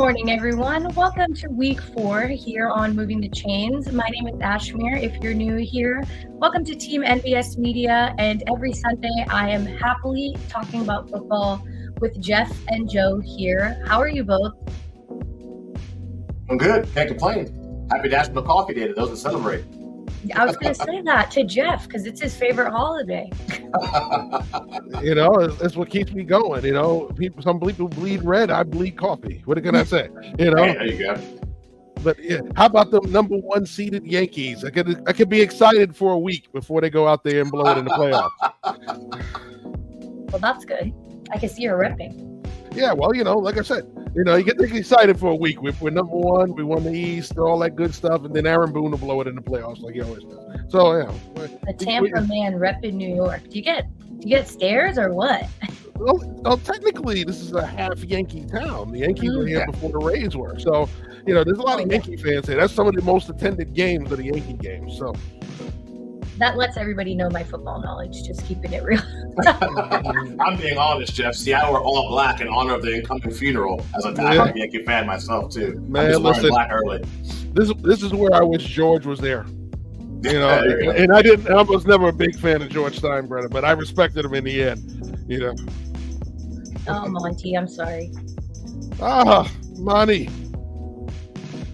morning, everyone. Welcome to week 4 here on Moving the Chains. My name is Ashmere. If you're new here, welcome to Team NBS Media. And every Sunday, I am happily talking about football with Jeff and Joe here. How are you both? I'm good. Can't complain. Happy National Coffee Day to those that celebrate. I was going to say that to Jeff because it's his favorite holiday. It's what keeps me going. Some people bleed red. I bleed coffee. What can I say? Hey, there you go. But yeah, how about the number 1 seeded Yankees? I could be excited for a week before they go out there and blow it in the playoffs. Well, that's good. I can see you're ripping. Yeah, well, like I said, you get excited for a week. We're number 1. We won the East, all that good stuff, and then Aaron Boone will blow it in the playoffs like he always does. So, a Tampa man repping New York. Do you get stares or what? Well, technically, this is a half Yankee town. The Yankees were here before the Rays were. So, there's a lot of Yankee fans here. That's some of the most attended games of the Yankee games. So that lets everybody know my football knowledge, just keeping it real. I'm being honest, Jeff. Seattle are all black in honor of the incoming funeral as a diehard Yankee fan myself, too. Man, I'm just wearing black early. This is where I wish George was there. And I was never a big fan of George Steinbrenner, but I respected him in the end, Oh, Monty, I'm sorry. Monty.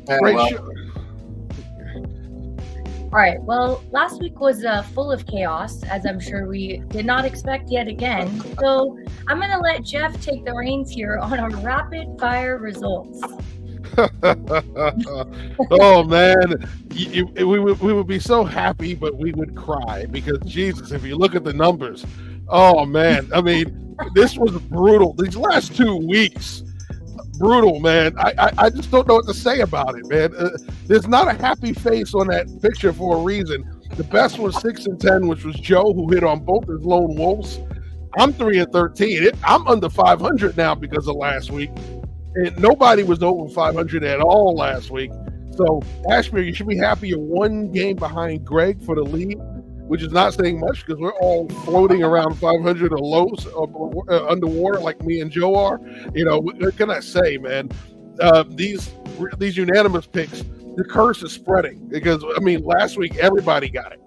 Great show. All right. Well, last week was full of chaos, as I'm sure we did not expect yet again. So I'm going to let Jeff take the reins here on our rapid fire results. Oh, man. We would be so happy, but we would cry because, Jesus, if you look at the numbers, oh, man. I mean, this was brutal. These last 2 weeks. Brutal, man. I just don't know what to say about it, man. There's not a happy face on that picture for a reason. The best was 6-10, which was Joe, who hit on both his lone wolves. I'm 3-13. I'm under 500 now because of last week, and nobody was over 500 at all last week. So, Ashmere, you should be happy you're 1 game behind Greg for the lead, which is not saying much because we're all floating around 500 or lows underwater like me and Joe are. What can I say, man? These unanimous picks, the curse is spreading because, last week everybody got it.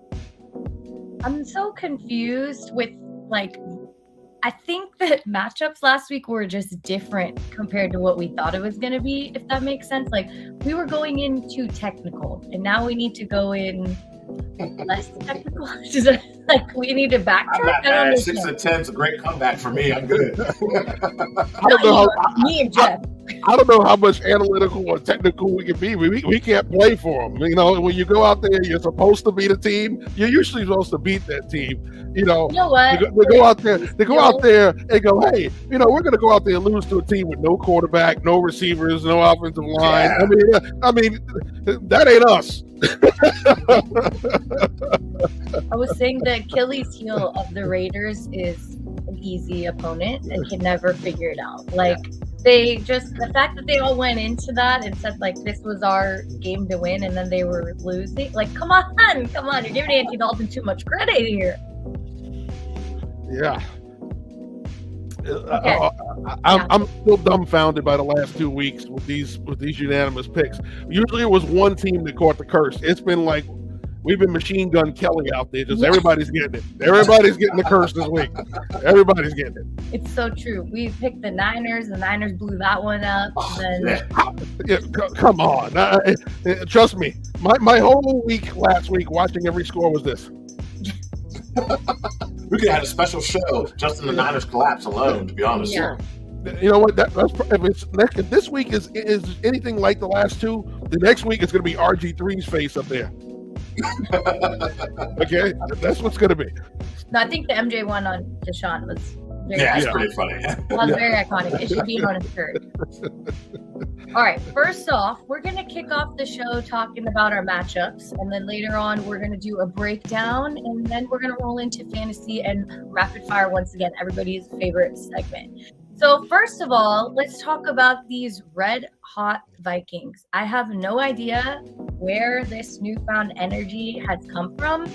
I'm so confused with, I think that matchups last week were just different compared to what we thought it was going to be, if that makes sense. We were going in too technical, and now we need to go in less technical. We need to backtrack. 6-10 is a great comeback for me. I'm good. I don't know me and Jeff. I don't know how much analytical or technical we can be. We can't play for them. When you go out there, you're supposed to beat a team. You're usually supposed to beat that team. You know what? They go out there. They go out there and go, hey, we're going to go out there and lose to a team with no quarterback, no receivers, no offensive line. Yeah. That ain't us. I was saying the Achilles heel of the Raiders is an easy opponent and can never figure it out. The fact that they all went into that and said this was our game to win, and then they were losing. Come on, you're giving Andy Dalton too much credit here. Yeah. Okay. I'm still dumbfounded by the last 2 weeks with these unanimous picks. Usually it was one team that caught the curse. It's been we've been machine gun Kelly out there. Just everybody's getting it. Everybody's getting the curse this week. Everybody's getting it. It's so true. We picked the Niners. The Niners blew that one up. Come on. Trust me. My whole week last week watching every score was this. We could have had a special show just in the Niners collapse alone, to be honest. Yeah. You know what? If this week is anything like the last 2, the next week is going to be RG3's face up there. Okay, that's what's going to be. No, I think the MJ one on Deshaun was very it's pretty funny. Was very iconic. It should be on a shirt. All right, first off, we're going to kick off the show talking about our matchups, and then later on we're going to do a breakdown, and then we're going to roll into fantasy and rapid fire once again, everybody's favorite segment. So first of all, let's talk about these red hot Vikings. I have no idea where this newfound energy has come from.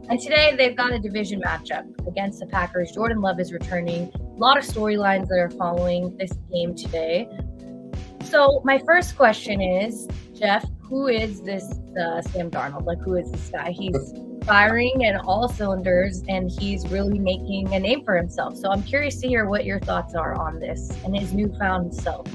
And today they've got a division matchup against the Packers. Jordan Love is returning. A lot of storylines that are following this game today. So my first question is, Jeff, who is this Sam Darnold? Like, who is this guy? He's firing at all cylinders, and he's really making a name for himself. So I'm curious to hear what your thoughts are on this and his newfound self.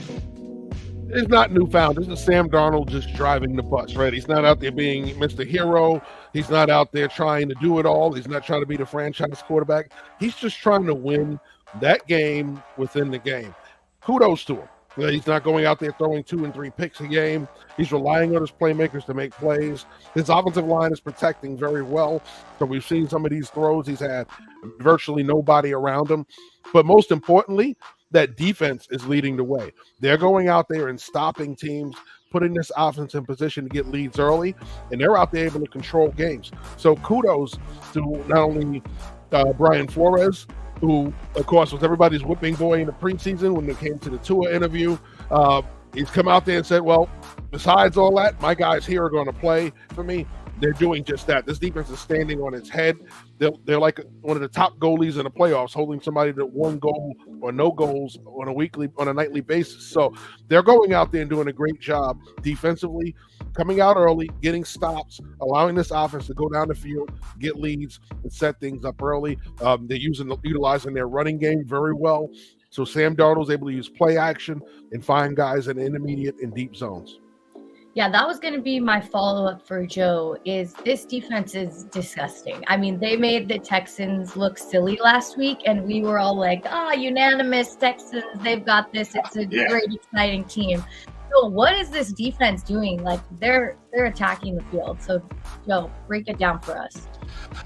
It's not newfound. This is Sam Darnold just driving the bus, right? He's not out there being Mr. Hero. He's not out there trying to do it all. He's not trying to be the franchise quarterback. He's just trying to win that game within the game. Kudos to him. He's not going out there throwing 2 and 3 picks a game. He's relying on his playmakers to make plays. His offensive line is protecting very well. So we've seen some of these throws. He's had virtually nobody around him. But most importantly, that defense is leading the way. They're going out there and stopping teams, putting this offense in position to get leads early, and they're out there able to control games. So kudos to not only Brian Flores, who, of course, was everybody's whipping boy in the preseason when it came to the Tua interview. He's come out there and said, well, besides all that, my guys here are going to play for me. They're doing just that. This defense is standing on its head. They're like one of the top goalies in the playoffs, holding somebody to 1 goal or no goals on a nightly basis. So they're going out there and doing a great job defensively, coming out early, getting stops, allowing this offense to go down the field, get leads, and set things up early. They're utilizing their running game very well. So Sam Darnold's able to use play action and find guys in intermediate and deep zones. Yeah, that was going to be my follow-up for Joe, is this defense is disgusting. I mean, they made the Texans look silly last week, and we were all like, unanimous Texans, they've got this. It's a great, exciting team. So what is this defense doing? Like, they're attacking the field. So, Joe, break it down for us.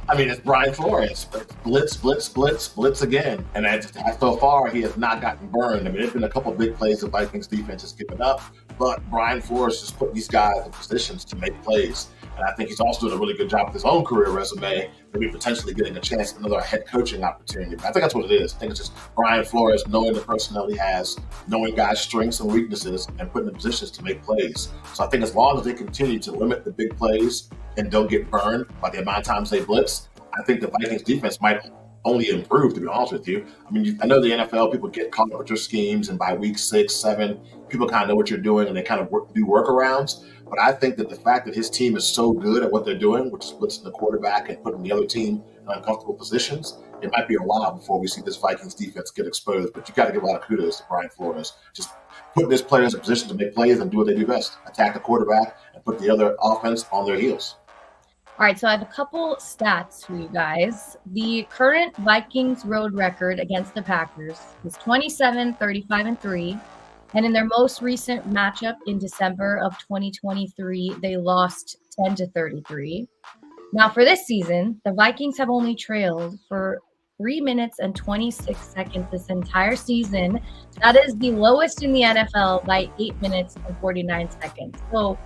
I mean, it's Brian Flores. Blitz again. And so far, he has not gotten burned. I mean, there's been a couple of big plays the Vikings defense has given up, but Brian Flores just put these guys in positions to make plays. And I think he's also doing a really good job with his own career resume, maybe potentially getting a chance at another head coaching opportunity. But I think that's what it is. I think it's just Brian Flores knowing the personnel he has, knowing guys' strengths and weaknesses, and putting in positions to make plays. So I think as long as they continue to limit the big plays and don't get burned by the amount of times they blitz, I think the Vikings defense might only improve, to be honest with you. I mean, I know the NFL, people get caught up with their schemes, and by week 6, 7, people kind of know what you're doing, and they kind of do workarounds. But I think that the fact that his team is so good at what they're doing, which is blitzing the quarterback and putting the other team in uncomfortable positions, it might be a while before we see this Vikings defense get exposed. But you got to give a lot of kudos to Brian Flores. Just putting his players in position to make plays and do what they do best, attack the quarterback and put the other offense on their heels. All right, so I have a couple stats for you guys. The current Vikings road record against the Packers is 27, 35, and 3. And in their most recent matchup in December of 2023, they lost 10-33. Now, for this season, the Vikings have only trailed for 3 minutes and 26 seconds this entire season. That is the lowest in the NFL by 8 minutes and 49 seconds. So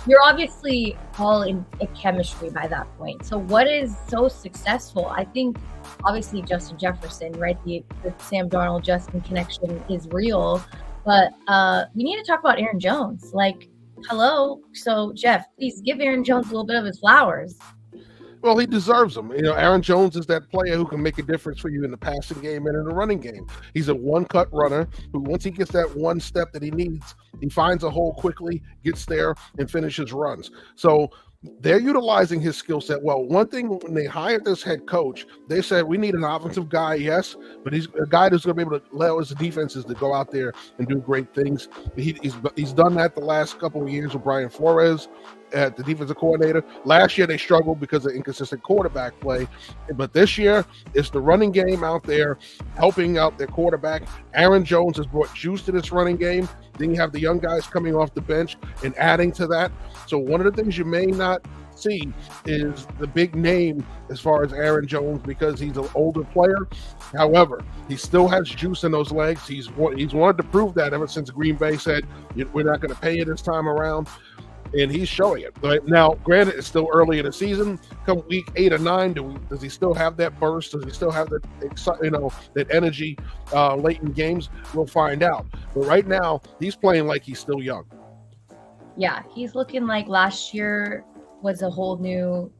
you're obviously all in chemistry by that point. So what is so successful? I think obviously Justin Jefferson, right? The Sam Darnold Justin connection is real. But we need to talk about Aaron Jones. Like, hello. So, Jeff, please give Aaron Jones a little bit of his flowers. Well, he deserves them. You know, Aaron Jones is that player who can make a difference for you in the passing game and in the running game. He's a one-cut runner who, once he gets that one step that he needs, he finds a hole quickly, gets there, and finishes runs. So they're utilizing his skill set well. One thing, when they hired this head coach, they said, we need an offensive guy, yes, but he's a guy that's going to be able to allow his defenses to go out there and do great things. He's done that the last couple of years with Brian Flores at the defensive coordinator. Last year, they struggled because of inconsistent quarterback play. But this year, it's the running game out there helping out their quarterback. Aaron Jones has brought juice to this running game. Then you have the young guys coming off the bench and adding to that. So one of the things you may not see is the big name as far as Aaron Jones because he's an older player. However, he still has juice in those legs. He's wanted to prove that ever since Green Bay said, we're not going to pay you this time around. And he's showing it. But now, granted, it's still early in the season. Come week 8 or 9, does he still have that burst? Does he still have that energy late in games? We'll find out. But right now, he's playing like he's still young. Yeah, he's looking like last year was a whole new,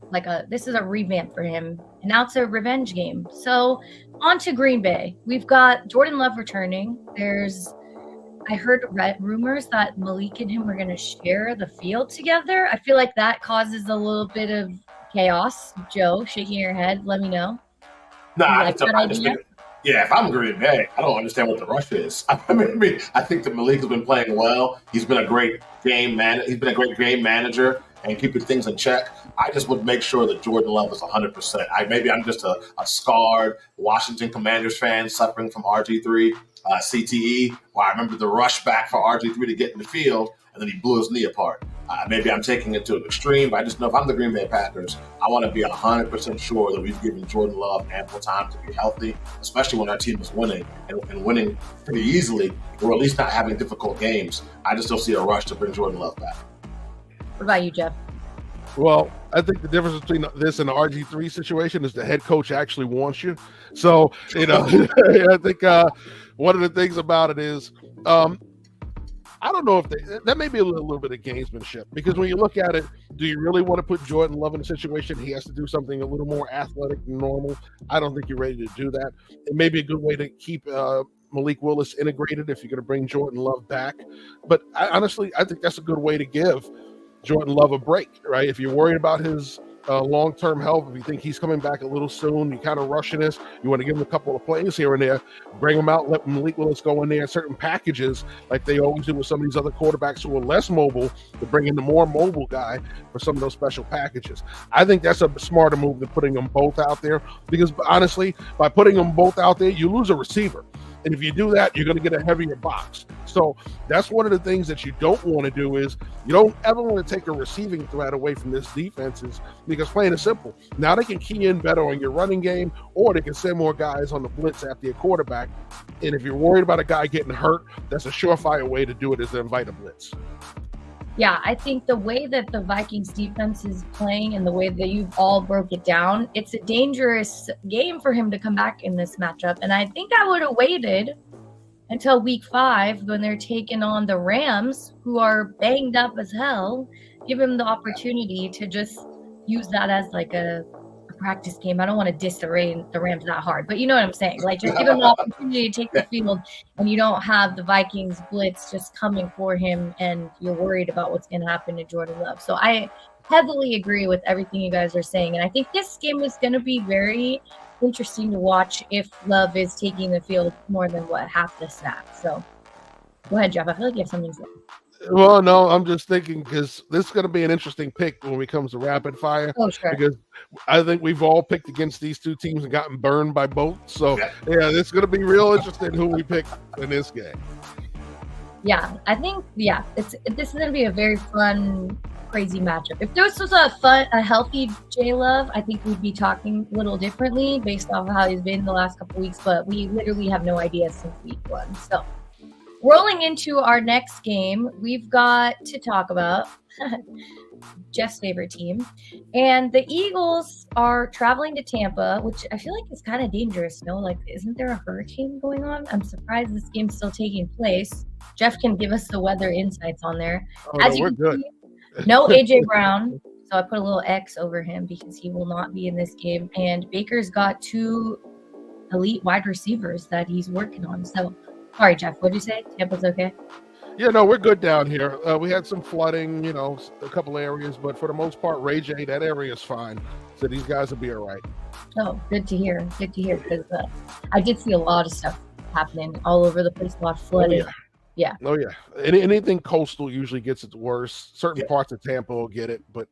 this is a revamp for him. And now it's a revenge game. So on to Green Bay. We've got Jordan Love returning. There's I heard rumors that Malik and him were going to share the field together. I feel like that causes a little bit of chaos. Joe, shaking your head, let me know. No, You like that idea? If I'm Green Bay, I don't understand what the rush is. I mean, I think that Malik has been playing well. He's been a great game manager and keeping things in check. I just would make sure that Jordan Love is 100%. Maybe I'm just a scarred Washington Commanders fan suffering from RG3 CTE. Where I remember the rush back for RG3 to get in the field, and then he blew his knee apart. Maybe I'm taking it to an extreme, but I just know if I'm the Green Bay Packers, I want to be 100% sure that we've given Jordan Love ample time to be healthy, especially when our team is winning and winning pretty easily, or at least not having difficult games. I just don't see a rush to bring Jordan Love back. What about you, Jeff? Well, I think the difference between this and the RG3 situation is the head coach actually wants you. So, I think one of the things about it is I don't know if that may be a little bit of gamesmanship, because when you look at it, do you really want to put Jordan Love in a situation he has to do something a little more athletic than normal? I don't think you're ready to do that. It may be a good way to keep Malik Willis integrated if you're going to bring Jordan Love back. But honestly, I think that's a good way to give Jordan Love a break, right? If you're worried about his long-term health, if you think he's coming back a little soon, you kind of rushing this, you want to give him a couple of plays here and there, bring him out, let Malik Willis go in there in certain packages like they always do with some of these other quarterbacks who are less mobile, to bring in the more mobile guy for some of those special packages. I think that's a smarter move than putting them both out there, because honestly, by putting them both out there, you lose a receiver. And if you do that, you're going to get a heavier box. So that's one of the things that you don't want to do, is you don't ever want to take a receiving threat away from this defense, because plain and simple, now they can key in better on your running game, or they can send more guys on the blitz after your quarterback. And if you're worried about a guy getting hurt, that's a surefire way to do it, is to invite a blitz. Yeah, I think the way that the Vikings defense is playing and the way that you've all broke it down, it's a dangerous game for him to come back in this matchup. And I think I would have waited until week 5 when they're taking on the Rams, who are banged up as hell. Give him the opportunity to just use that as like a practice game. I don't want to diss the Rams that hard, but you know what I'm saying. Like, just give him the opportunity to take the field, and you don't have the Vikings blitz just coming for him, and you're worried about what's going to happen to Jordan Love. So I heavily agree with everything you guys are saying, and I think this game is going to be very interesting to watch if Love is taking the field more than half the snaps. So go ahead, Jeff. I feel like you have something to say. Well, no, I'm just thinking, because this is going to be an interesting pick when it comes to rapid fire. Oh, sure. Because I think we've all picked against these two teams and gotten burned by both. So, yeah, it's going to be real interesting who we pick in this game. Yeah, I think, this is going to be a very fun, crazy matchup. If this was a healthy J Love, I think we'd be talking a little differently based off of how he's been the last couple weeks, but we literally have no idea since week 1. So, rolling into our next game, we've got to talk about Jeff's favorite team. And the Eagles are traveling to Tampa, which I feel like is kind of dangerous, no? Like, isn't there a hurricane going on? I'm surprised this game's still taking place. Jeff can give us the weather insights on there. We're good. No A.J. Brown, so I put a little X over him because he will not be in this game. And Baker's got 2 elite wide receivers that he's working on. So, sorry, Jeff, what did you say? Tampa's okay? Yeah, no, we're good down here. We had some flooding, a couple areas, but for the most part, Ray J, that area is fine. So these guys will be all right. Oh, good to hear. Good to hear, because I did see a lot of stuff happening all over the place, a lot of flooding. Oh, yeah. Anything coastal usually gets it worse. Certain parts of Tampa will get it. But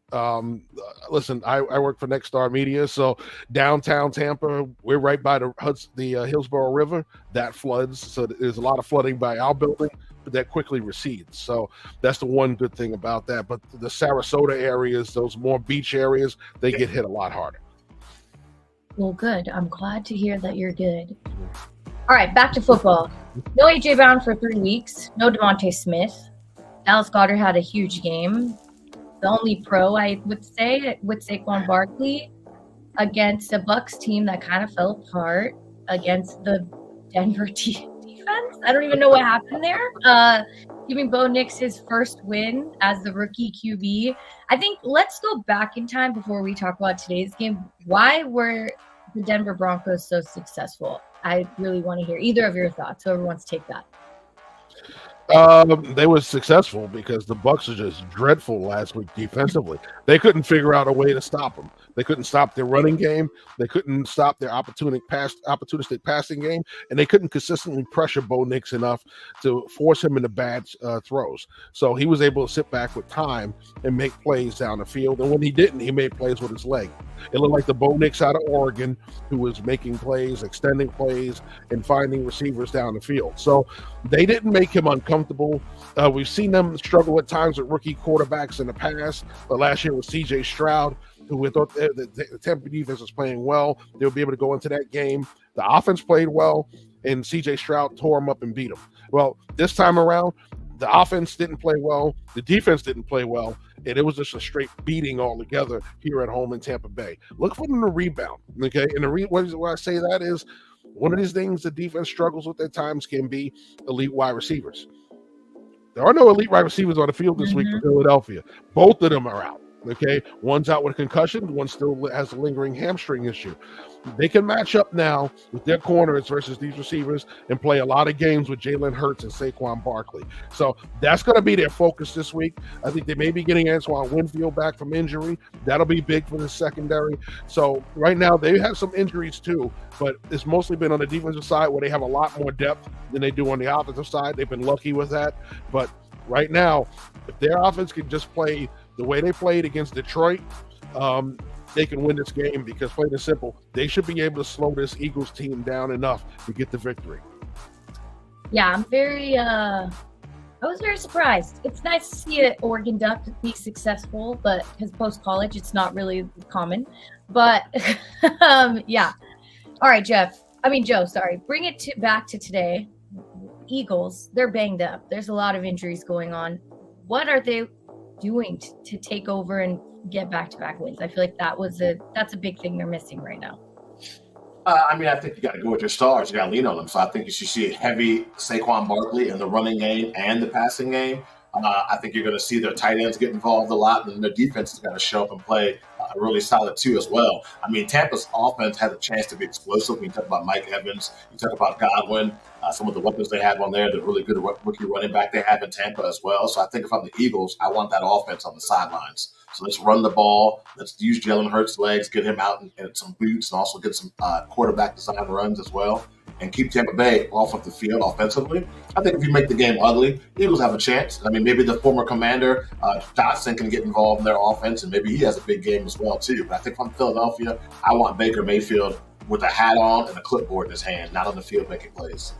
listen, I work for Nexstar Media, so downtown Tampa, we're right by the Hillsborough River. That floods, so there's a lot of flooding by our building, but that quickly recedes. So that's the one good thing about that. But the Sarasota areas, those more beach areas, they get hit a lot harder. Well, good. I'm glad to hear that you're good. All right, back to football. No A.J. Brown for 3 weeks. No Devontae Smith. Dallas Goedert had a huge game. The only pro, I would say, with Saquon Barkley against a Bucs team that kind of fell apart against the Denver defense. I don't even know what happened there. Giving Bo Nix his first win as the rookie QB. I think let's go back in time before we talk about today's game. Why were the Denver Broncos so successful? I really want to hear either of your thoughts. Whoever wants to take that. They were successful because the Bucks are just dreadful last week defensively. They couldn't figure out a way to stop them. They couldn't stop their running game. They couldn't stop their opportunistic passing game, and they couldn't consistently pressure Bo Nix enough to force him into bad throws. So he was able to sit back with time and make plays down the field. And when he didn't, he made plays with his leg. It looked like the Bo Nix out of Oregon who was making plays, extending plays, and finding receivers down the field. So they didn't make him uncomfortable. We've seen them struggle at times with rookie quarterbacks in the past. But last year was C.J. Stroud, who we thought the Tampa defense was playing well. They'll be able to go into that game. The offense played well, and C.J. Stroud tore him up and beat him. Well, this time around, the offense didn't play well. The defense didn't play well. And it was just a straight beating altogether here at home in Tampa Bay. Look for them to rebound, okay? And why I say that is one of these things the defense struggles with at times can be elite wide receivers. There are no elite wide receivers on the field this week for Philadelphia. Both of them are out, okay? One's out with a concussion. One still has a lingering hamstring issue. They can match up now with their corners versus these receivers and play a lot of games with Jalen Hurts and Saquon Barkley. So that's going to be their focus this week. I think they may be getting Antoine Winfield back from injury. That'll be big for the secondary. So right now they have some injuries too, but it's mostly been on the defensive side where they have a lot more depth than they do on the offensive side. They've been lucky with that. But right now, if their offense can just play the way they played against Detroit, they can win this game because, plain and simple, they should be able to slow this Eagles team down enough to get the victory. Yeah, I was very surprised. It's nice to see an Oregon Duck be successful, but because post-college, it's not really common. But, yeah. All right, Joe, sorry. Bring it back to today. Eagles, they're banged up. There's a lot of injuries going on. What are they doing to take over and get back-to-back wins? I feel like that's a big thing they're missing right now. I think you got to go with your stars. You got to lean on them. So I think you should see a heavy Saquon Barkley in the running game and the passing game. I think you're going to see their tight ends get involved a lot, and their defense is going to show up and play really solid too as well. I mean, Tampa's offense has a chance to be explosive. When you talk about Mike Evans, you talk about Godwin, some of the weapons they have on there, the really good rookie running back they have in Tampa as well. So I think if I'm the Eagles, I want that offense on the sidelines. So let's run the ball. Let's use Jalen Hurts' legs, get him out in some boots, and also get some quarterback design runs as well, and keep Tampa Bay off of the field offensively. I think if you make the game ugly, Eagles have a chance. I mean, maybe the former commander, Johnson, can get involved in their offense, and maybe he has a big game as well, too. But I think if I'm Philadelphia, I want Baker Mayfield with a hat on and a clipboard in his hand, not on the field making plays.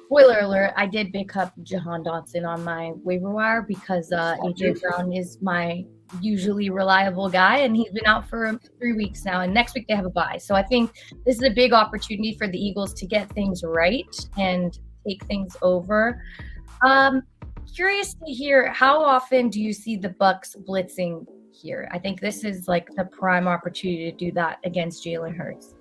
Spoiler alert, I did pick up Jahan Dotson on my waiver wire because A.J. Brown is my usually reliable guy, and he's been out for 3 weeks now, and next week they have a bye. So I think this is a big opportunity for the Eagles to get things right and take things over. Curious to hear, how often do you see the Bucs blitzing here? I think this is like the prime opportunity to do that against Jalen Hurts.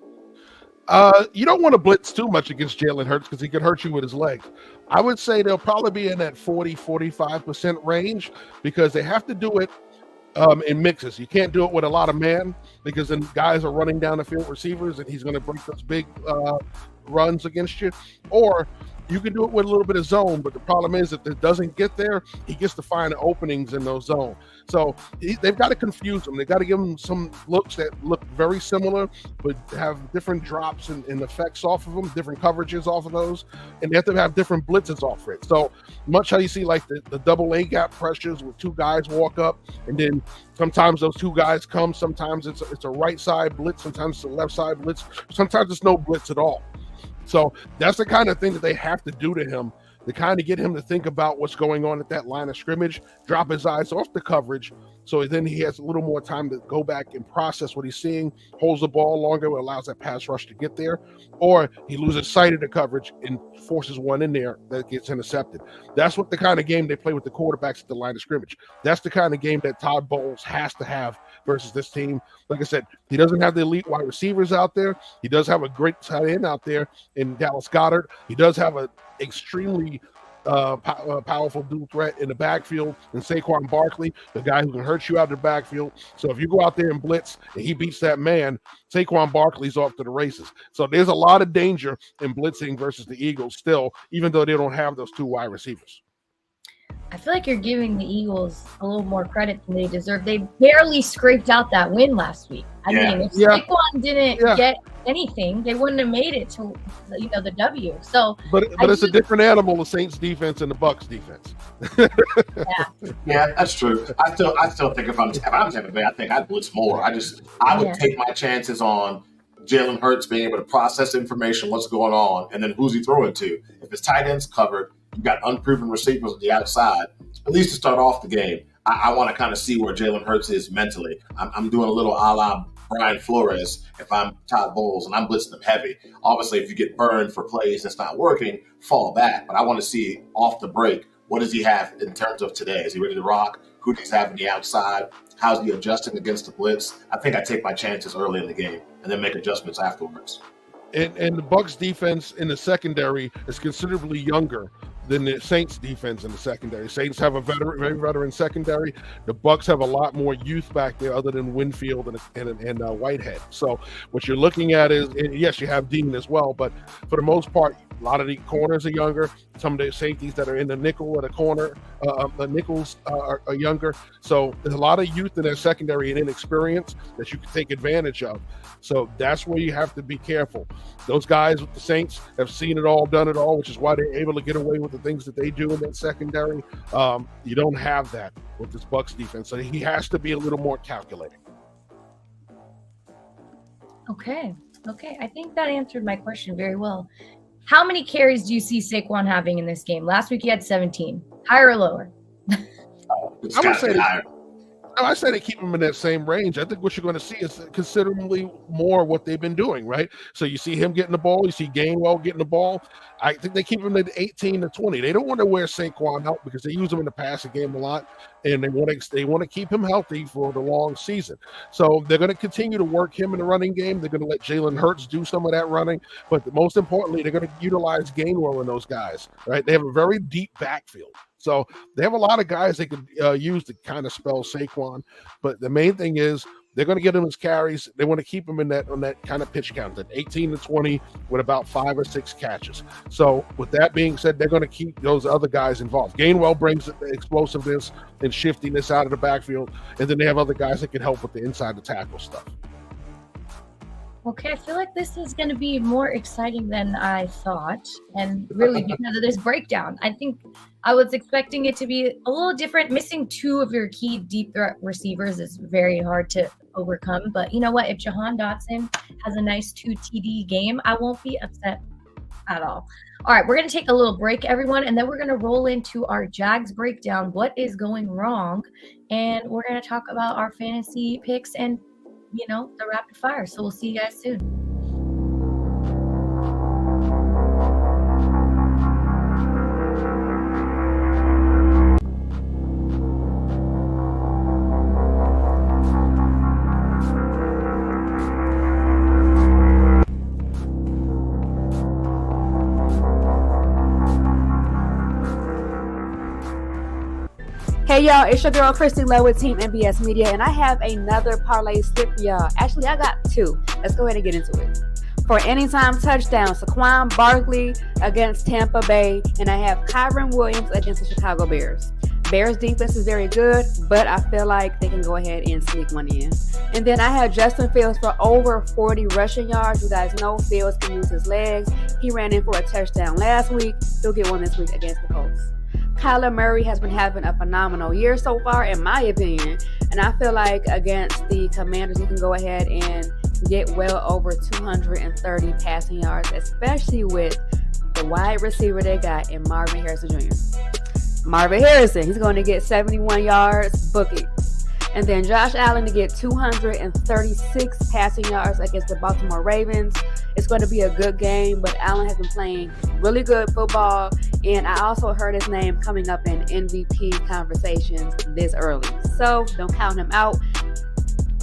You don't want to blitz too much against Jalen Hurts because he could hurt you with his legs. I would say they'll probably be in that 40-45% range because they have to do it in mixes. You can't do it with a lot of man because then guys are running down the field, receivers, and he's going to break those big runs against you. Or you can do it with a little bit of zone, but the problem is if it doesn't get there, he gets to find the openings in those zones. So they've got to confuse him. They've got to give him some looks that look very similar, but have different drops and effects off of them, different coverages off of those, and they have to have different blitzes off it. So much how you see like the double A gap pressures where two guys walk up, and then sometimes those two guys come. Sometimes it's a right side blitz. Sometimes it's a left side blitz. Sometimes it's no blitz at all. So that's the kind of thing that they have to do to him to kind of get him to think about what's going on at that line of scrimmage, drop his eyes off the coverage, so then he has a little more time to go back and process what he's seeing, holds the ball longer, allows that pass rush to get there, or he loses sight of the coverage and forces one in there that gets intercepted. That's what the kind of game they play with the quarterbacks at the line of scrimmage. That's the kind of game that Todd Bowles has to have versus this team. Like I said, he doesn't have the elite wide receivers out there. He does have a great tight end out there in Dallas Goedert. He does have an extremely powerful dual threat in the backfield and Saquon Barkley, the guy who can hurt you out of the backfield. So if you go out there and blitz and he beats that man, Saquon Barkley's off to the races. So there's a lot of danger in blitzing versus the Eagles still, even though they don't have those two wide receivers. I feel like you're giving the Eagles a little more credit than they deserve. They barely scraped out that win last week. I mean, if Saquon didn't get anything, they wouldn't have made it to the W. So, but it's a different animal, the Saints defense and the Bucs defense. Yeah, that's true. I still think if I'm Tampa Bay, I think I'd blitz more. I would take my chances on Jalen Hurts being able to process information, what's going on, and then who's he throwing to. If his tight end's covered, you've got unproven receivers on the outside. At least to start off the game, I want to kind of see where Jalen Hurts is mentally. I'm doing a little a la Brian Flores if I'm Todd Bowles and I'm blitzing them heavy. Obviously, if you get burned for plays that's not working, fall back. But I want to see off the break, what does he have in terms of today? Is he ready to rock? Who does he have on the outside? How's he adjusting against the blitz? I think I take my chances early in the game and then make adjustments afterwards. And the Bucs defense in the secondary is considerably younger than the Saints defense in the secondary. Saints have a very veteran secondary. The Bucs have a lot more youth back there other than Winfield and Whitehead. So what you're looking at is, and yes, you have Dean as well, but for the most part, a lot of the corners are younger. Some of the safeties that are in the nickel or the corner, the nickels are younger. So there's a lot of youth in their secondary and inexperience that you can take advantage of. So that's where you have to be careful. Those guys with the Saints have seen it all, done it all, which is why they're able to get away with the things that they do in that secondary. You don't have that with this Bucs defense. So he has to be a little more calculating. Okay. I think that answered my question very well. How many carries do you see Saquon having in this game? Last week he had 17. Higher or lower? I say they keep him in that same range. I think what you're going to see is considerably more of what they've been doing, right? So you see him getting the ball, you see Gainwell getting the ball. I think they keep him at 18 to 20. They don't want to wear Saquon out because they use him in the passing game a lot, and they want to keep him healthy for the long season. So they're going to continue to work him in the running game. They're going to let Jalen Hurts do some of that running, but most importantly, they're going to utilize Gainwell in those guys, right? They have a very deep backfield. So they have a lot of guys they could use to kind of spell Saquon. But the main thing is they're going to get him his carries. They want to keep him on that kind of pitch count, that 18 to 20 with about 5 or 6 catches. So with that being said, they're going to keep those other guys involved. Gainwell brings the explosiveness and shiftiness out of the backfield. And then they have other guys that can help with the inside the tackle stuff. Okay, I feel like this is going to be more exciting than I thought, and really because of this breakdown. I think I was expecting it to be a little different. Missing 2 of your key deep threat receivers is very hard to overcome, but you know what? If Jahan Dotson has a nice 2 TD game, I won't be upset at all. All right, we're going to take a little break, everyone, and then we're going to roll into our Jags breakdown, what is going wrong, and we're going to talk about our fantasy picks and the rapid fire. So we'll see you guys soon. Hey y'all, it's your girl Christy Lowe with Team NBS Media, and I have another parlay slip for y'all. Actually, I got 2. Let's go ahead and get into it. For anytime touchdown, Saquon Barkley against Tampa Bay, and I have Kyron Williams against the Chicago Bears. Bears defense is very good, but I feel like they can go ahead and sneak one in. And then I have Justin Fields for over 40 rushing yards. You guys know Fields can use his legs. He ran in for a touchdown last week. He'll get one this week against the Colts. Kyler Murray has been having a phenomenal year so far, in my opinion. And I feel like against the Commanders, you can go ahead and get well over 230 passing yards, especially with the wide receiver they got in Marvin Harrison Jr. Marvin Harrison, he's going to get 71 yards, book it. And then Josh Allen to get 236 passing yards against the Baltimore Ravens. It's going to be a good game, but Allen has been playing really good football. And I also heard his name coming up in MVP conversations this early. So don't count him out.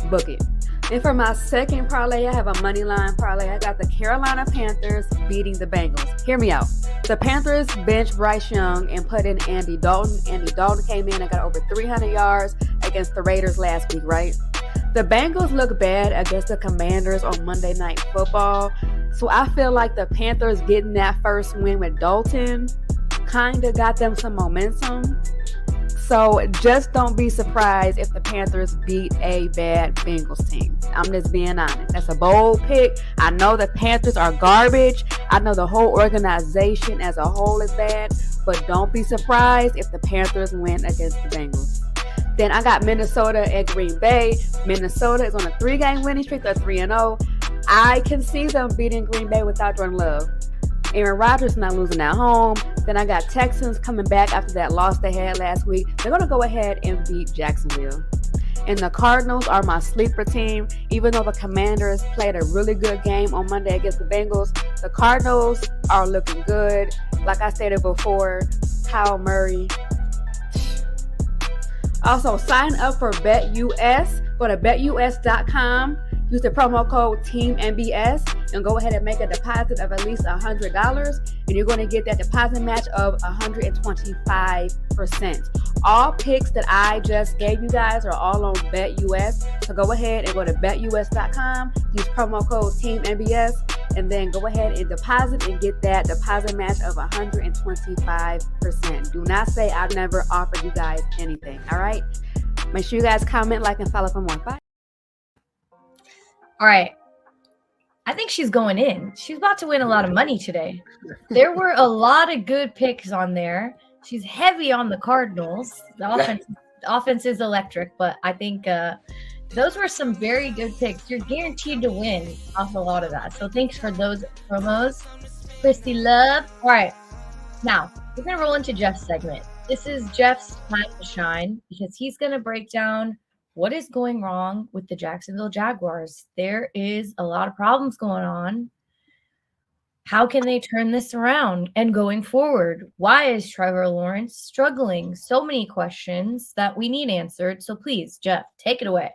Book it. And for my second parlay, I have a money line parlay. I got the Carolina Panthers beating the Bengals. Hear me out. The Panthers benched Bryce Young and put in Andy Dalton. Andy Dalton came in and got over 300 yards against the Raiders last week, right? The Bengals look bad against the Commanders on Monday Night Football. So I feel like the Panthers getting that first win with Dalton kind of got them some momentum. So just don't be surprised if the Panthers beat a bad Bengals team. I'm just being honest. That's a bold pick. I know the Panthers are garbage. I know the whole organization as a whole is bad, but don't be surprised if the Panthers win against the Bengals. Then I got Minnesota at Green Bay. Minnesota is on a 3-game winning streak. They're 3-0. I can see them beating Green Bay without Jordan Love. Aaron Rodgers not losing at home. Then I got Texans coming back after that loss they had last week. They're going to go ahead and beat Jacksonville. And the Cardinals are my sleeper team. Even though the Commanders played a really good game on Monday against the Bengals, the Cardinals are looking good. Like I stated before, Kyle Murray. Also, sign up for BetUS. Go to betus.com. Use the promo code TEAMNBS and go ahead and make a deposit of at least $100, and you're going to get that deposit match of 125%. All picks that I just gave you guys are all on BetUS, so go ahead and go to betus.com, use promo code TEAMNBS, and then go ahead and deposit and get that deposit match of 125%. Do not say I've never offered you guys anything, all right? Make sure you guys comment, like, and follow for more. Bye. All right. I think she's going in. She's about to win a lot of money today. There were a lot of good picks on there. She's heavy on the Cardinals. The offense is electric, but I think those were some very good picks. You're guaranteed to win off a lot of that. So thanks for those promos, Christy Love. All right. Now, we're going to roll into Jeff's segment. This is Jeff's time to shine because he's going to break down what is going wrong with the Jacksonville Jaguars. There is a lot of problems going on. How can they turn this around? And going forward, why is Trevor Lawrence struggling? So many questions that we need answered. So please, Jeff, take it away.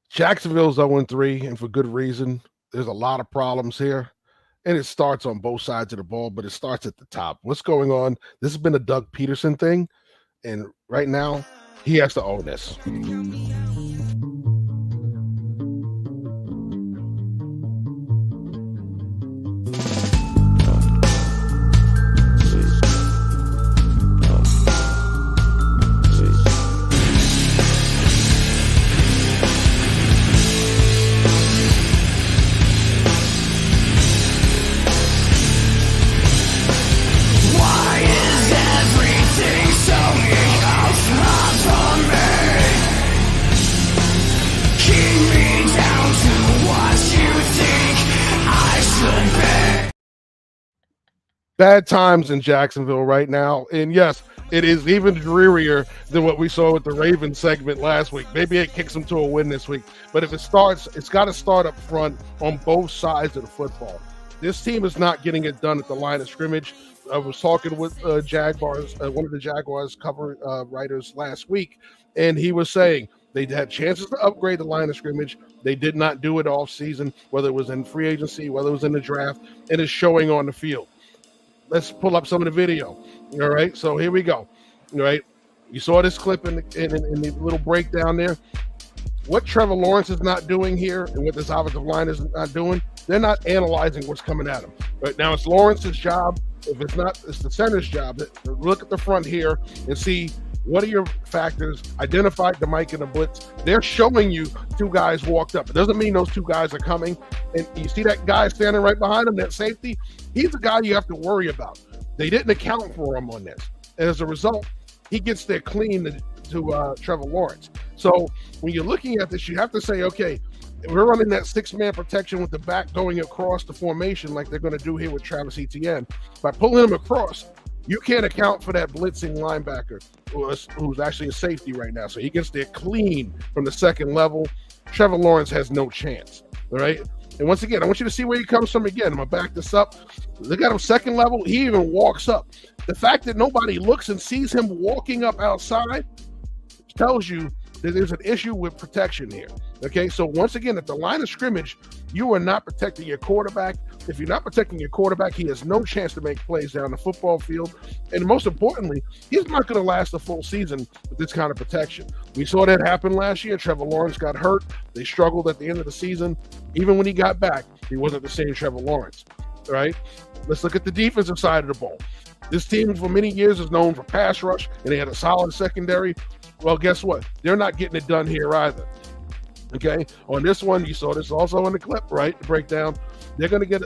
Jacksonville's 0-3, and for good reason. There's a lot of problems here, and it starts on both sides of the ball, but it starts at the top. What's going on? This has been a Doug Peterson thing, and right now, he has to own this. Bad times in Jacksonville right now. And yes, it is even drearier than what we saw with the Ravens segment last week. Maybe it kicks them to a win this week. But if it starts, it's got to start up front on both sides of the football. This team is not getting it done at the line of scrimmage. I was talking with Jaguars, one of the Jaguars cover writers last week, and he was saying they had chances to upgrade the line of scrimmage. They did not do it off season, whether it was in free agency, whether it was in the draft, and it's showing on the field. Let's pull up some of the video. All right, so here we go. All right, you saw this clip in the little breakdown there. What Trevor Lawrence is not doing here and what this offensive line is not doing, they're not analyzing what's coming at them. Right now, it's Lawrence's job. If it's not, it's the center's job. Look at the front here and see what are your factors. Identify the mic and the blitz. They're showing you two guys walked up. It doesn't mean those two guys are coming. And you see that guy standing right behind him, that safety? He's the guy you have to worry about. They didn't account for him on this. And as a result, he gets there clean to Trevor Lawrence. So when you're looking at this, you have to say, okay, we're running that six-man protection with the back going across the formation like they're going to do here with Travis Etienne. By pulling him across, you can't account for that blitzing linebacker who's actually a safety right now. So he gets there clean from the second level. Trevor Lawrence has no chance, all right? And once again, I want you to see where he comes from again. I'm going to back this up. Look at him second level. He even walks up. The fact that nobody looks and sees him walking up outside tells you that there's an issue with protection here. Okay, so once again, at the line of scrimmage, you are not protecting your quarterback. If you're not protecting your quarterback, he has no chance to make plays down the football field. And most importantly, he's not going to last a full season with this kind of protection. We saw that happen last year. Trevor Lawrence got hurt. They struggled at the end of the season. Even when he got back, he wasn't the same Trevor Lawrence. All right, let's look at the defensive side of the ball. This team for many years is known for pass rush, and they had a solid secondary. Well, guess what? They're not getting it done here either. Okay, on this one, you saw this also in the clip, right? The breakdown. They're going to get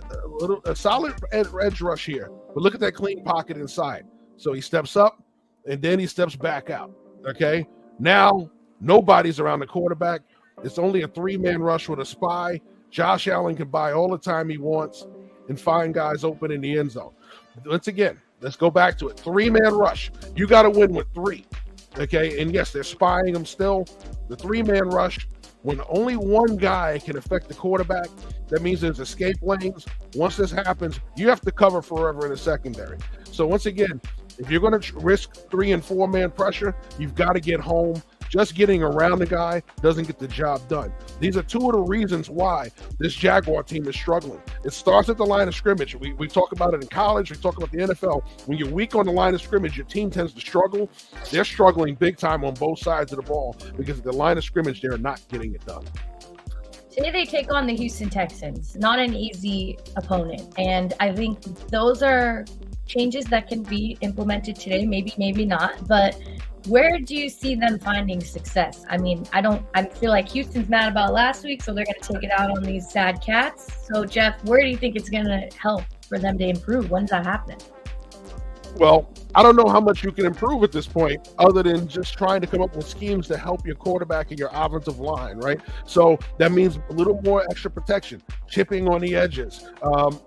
a solid edge rush here, but look at that clean pocket inside. So he steps up, and then he steps back out. Okay, now nobody's around the quarterback. It's only a 3-man rush with a spy. Josh Allen can buy all the time he wants and find guys open in the end zone. Once again, let's go back to it. 3-man rush. You got to win with 3. Okay, and yes, they're spying him still. The 3-man rush. When only one guy can affect the quarterback, that means there's escape lanes. Once this happens, you have to cover forever in the secondary. So once again, if you're going to risk 3- and 4-man pressure, you've got to get home. Just getting around the guy doesn't get the job done. These are 2 of the reasons why this Jaguar team is struggling. It starts at the line of scrimmage. We talk about it in college. We talk about the NFL. When you're weak on the line of scrimmage, your team tends to struggle. They're struggling big time on both sides of the ball because at the line of scrimmage, they're not getting it done. Today they take on the Houston Texans. Not an easy opponent. And I think those are changes that can be implemented today. Maybe, maybe not. But where do you see them finding success? I mean, I feel like Houston's mad about last week, so they're going to take it out on these sad cats. So, Jeff, where do you think it's going to help for them to improve? When's that happening? Well, I don't know how much you can improve at this point other than just trying to come up with schemes to help your quarterback and your offensive line, right? So that means a little more extra protection, chipping on the edges.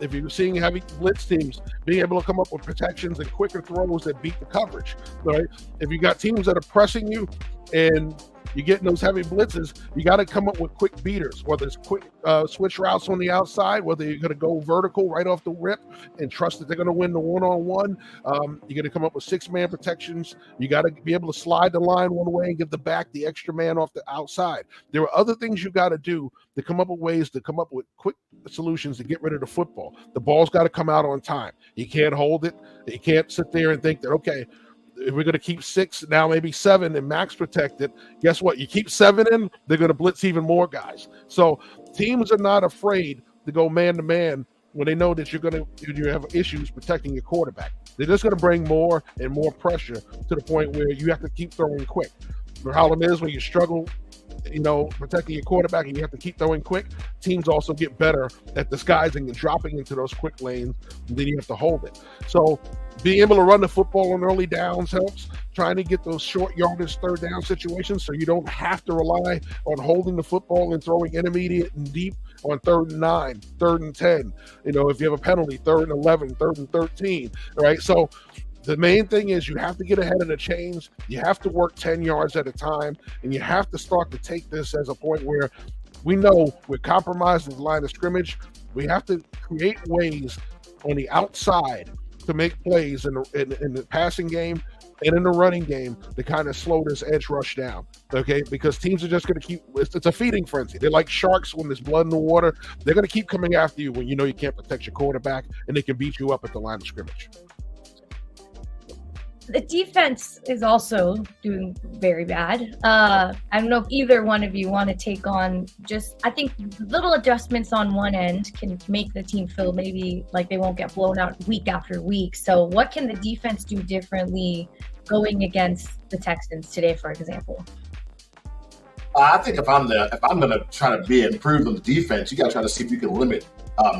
If you're seeing heavy blitz teams, being able to come up with protections and quicker throws that beat the coverage, right? If you got teams that are pressing you and you're getting those heavy blitzes, you got to come up with quick beaters, whether it's quick switch routes on the outside, whether you're going to go vertical right off the rip and trust that they're going to win the one-on-one. You're going to come up with 6-man protections. You got to be able to slide the line one way and give the back the extra man off the outside. There are other things you got to do to come up with ways to come up with quick solutions to get rid of the football. The ball's got to come out on time. You can't hold it. You can't sit there and think that, okay, if we're going to keep 6, now maybe 7 and max protected, guess what? You keep 7 in, they're going to blitz even more guys. So teams are not afraid to go man-to-man when they know that you have issues protecting your quarterback. They're just going to bring more and more pressure to the point where you have to keep throwing quick. The problem is when you struggle, protecting your quarterback and you have to keep throwing quick, teams also get better at disguising and dropping into those quick lanes, and then you have to hold it. So being able to run the football on early downs helps. Trying to get those short yardage 3rd down situations so you don't have to rely on holding the football and throwing intermediate and deep on 3rd and 9, 3rd and 10. If you have a penalty, 3rd and 11, 3rd and 13, right? So the main thing is you have to get ahead of the chains. You have to work 10 yards at a time, and you have to start to take this as a point where we know we're compromised in the line of scrimmage. We have to create ways on the outside to make plays in the passing game and in the running game to kind of slow this edge rush down, okay? Because teams are just going to keep – it's a feeding frenzy. They're like sharks when there's blood in the water. They're going to keep coming after you when you know you can't protect your quarterback, and they can beat you up at the line of scrimmage. The defense is also doing very bad. I don't know if either one of you want to take on I think little adjustments on one end can make the team feel maybe like they won't get blown out week after week. So what can the defense do differently going against the Texans today, for example? I think if I'm going to try to improve on the defense, you got to try to see if you can limit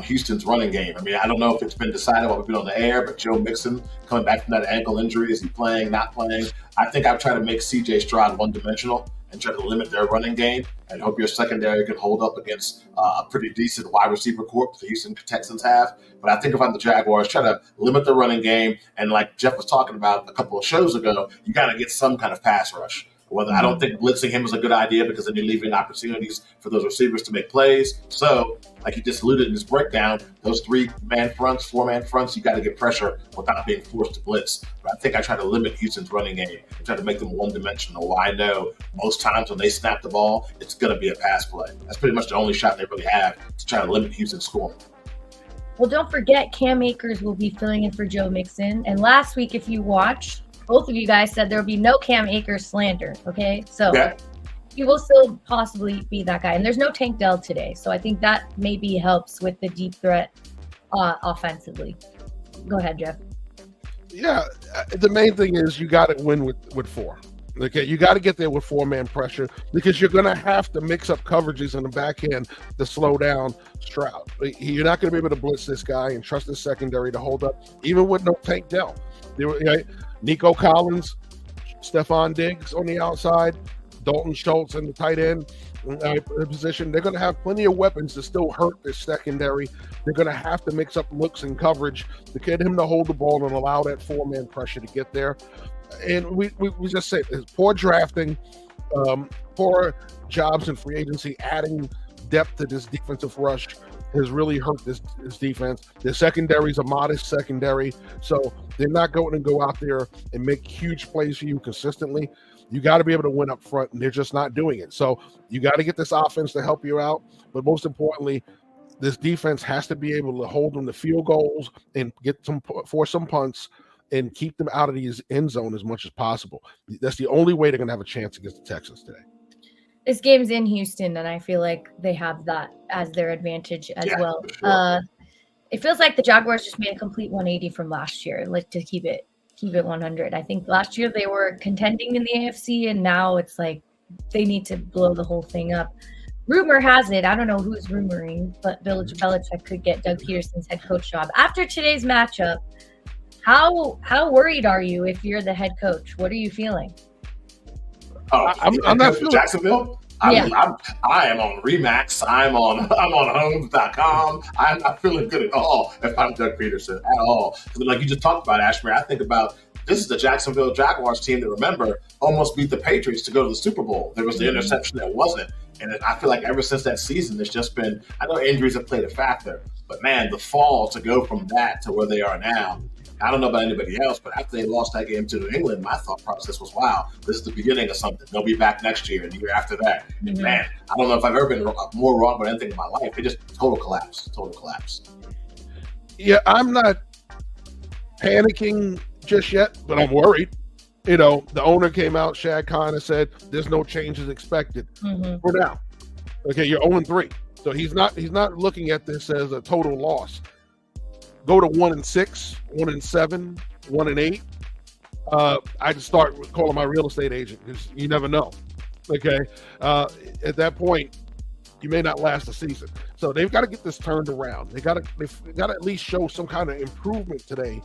Houston's running game. I mean, I don't know if it's been decided what we've been on the air, but Joe Mixon coming back from that ankle injury, is he playing, not playing? I think I've tried to make C.J. Stroud one-dimensional and try to limit their running game and hope your secondary can hold up against a pretty decent wide receiver corps the Houston Texans have. But I think if I'm the Jaguars, try to limit the running game. And like Jeff was talking about a couple of shows ago, you got to get some kind of pass rush. I don't think blitzing him is a good idea because then you're leaving opportunities for those receivers to make plays. So, like you just alluded in this breakdown, those 3-man fronts, 4-man fronts, you got to get pressure without being forced to blitz. But I think I try to limit Houston's running game and try to make them one-dimensional. I know most times when they snap the ball, it's going to be a pass play. That's pretty much the only shot they really have to try to limit Houston's scoring. Well, don't forget Cam Akers will be filling in for Joe Mixon. And last week, if you watched, both of you guys said there will be no Cam Akers slander, okay? So he will still possibly be that guy. And there's no Tank Dell today. So I think that maybe helps with the deep threat offensively. Go ahead, Jeff. Yeah, the main thing is you got to win with 4. Okay, you got to get there with 4-man pressure because you're going to have to mix up coverages in the back end to slow down Stroud. You're not going to be able to blitz this guy and trust his secondary to hold up, even with no Tank Dell. Nico Collins, Stephon Diggs on the outside, Dalton Schultz in the tight end position. They're going to have plenty of weapons to still hurt this secondary. They're going to have to mix up looks and coverage to get him to hold the ball and allow that 4-man pressure to get there. And we just say it's poor drafting, poor jobs in free agency, adding depth to this defensive rush has really hurt this defense. Their secondary is a modest secondary, so they're not going to go out there and make huge plays for you consistently. You got to be able to win up front, and they're just not doing it. So you got to get this offense to help you out, but most importantly, this defense has to be able to hold them to field goals and force some punts and keep them out of the end zone as much as possible. That's the only way they're going to have a chance against the Texans today. This game's in Houston, and I feel like they have that as their advantage as well. Sure. It feels like the Jaguars just made a complete 180 from last year, like to keep it 100. I think last year they were contending in the AFC, and now it's like they need to blow the whole thing up. Rumor has it, I don't know who's rumoring, but Bill Belichick could get Doug Peterson's head coach job. After today's matchup, how worried are you if you're the head coach? What are you feeling? Oh, I'm not feeling Jacksonville. I am on Remax. I'm on Homes.com. I'm not feeling good at all if I'm Doug Peterson at all. Because like you just talked about, Ashmere, I think about this is the Jacksonville Jaguars team that, remember, almost beat the Patriots to go to the Super Bowl. There was the interception that wasn't. And I feel like ever since that season, there's just been, I know injuries have played a factor, but man, the fall to go from that to where they are now, I don't know about anybody else, but after they lost that game to New England, my thought process was, wow, this is the beginning of something. They'll be back next year and the year after that. Mm-hmm. And man, I don't know if I've ever been more wrong about anything in my life. It just total collapse. Yeah, I'm not panicking just yet, but I'm worried. You know, the owner came out, Shad Khan, and said there's no changes expected for now. Okay, you're 0-3. So he's not looking at this as a total loss. Go to 1-6, 1-7, 1-8. I just start calling my real estate agent because you never know. Okay, at that point, you may not last the season. So they've got to get this turned around. They've got to at least show some kind of improvement today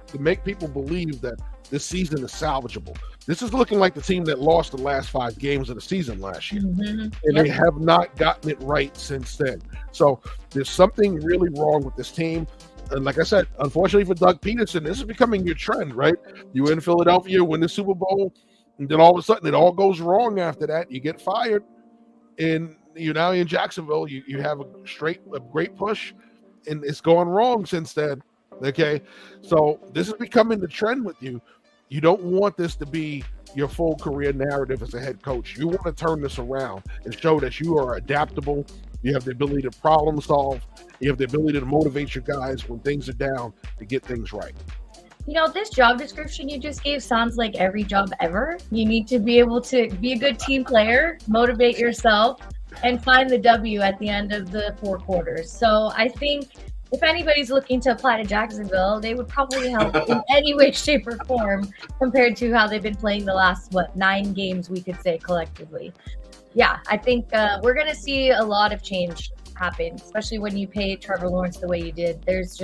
to make people believe that this season is salvageable. This is looking like the team that lost the last 5 games of the season last year. And they have not gotten it right since then. So there's something really wrong with this team. And like I said, unfortunately for Doug Peterson, this is becoming your trend, right? You win Philadelphia, win the Super Bowl, and then all of a sudden it all goes wrong after that. You get fired, and you're now in Jacksonville. You have a great push, and it's going wrong since then. Okay, so this is becoming the trend with you. You don't want this to be your full career narrative as a head coach. You want to turn this around and show that you are adaptable. You have the ability to problem solve. You have the ability to motivate your guys when things are down to get things right. You know, this job description you just gave sounds like every job ever. You need to be able to be a good team player, motivate yourself, and find the W at the end of the 4 quarters. So I think if anybody's looking to apply to Jacksonville, they would probably help in any way, shape, or form compared to how they've been playing the last, 9 games, we could say collectively. Yeah, I think we're going to see a lot of change happen, especially when you pay Trevor Lawrence the way you did. There's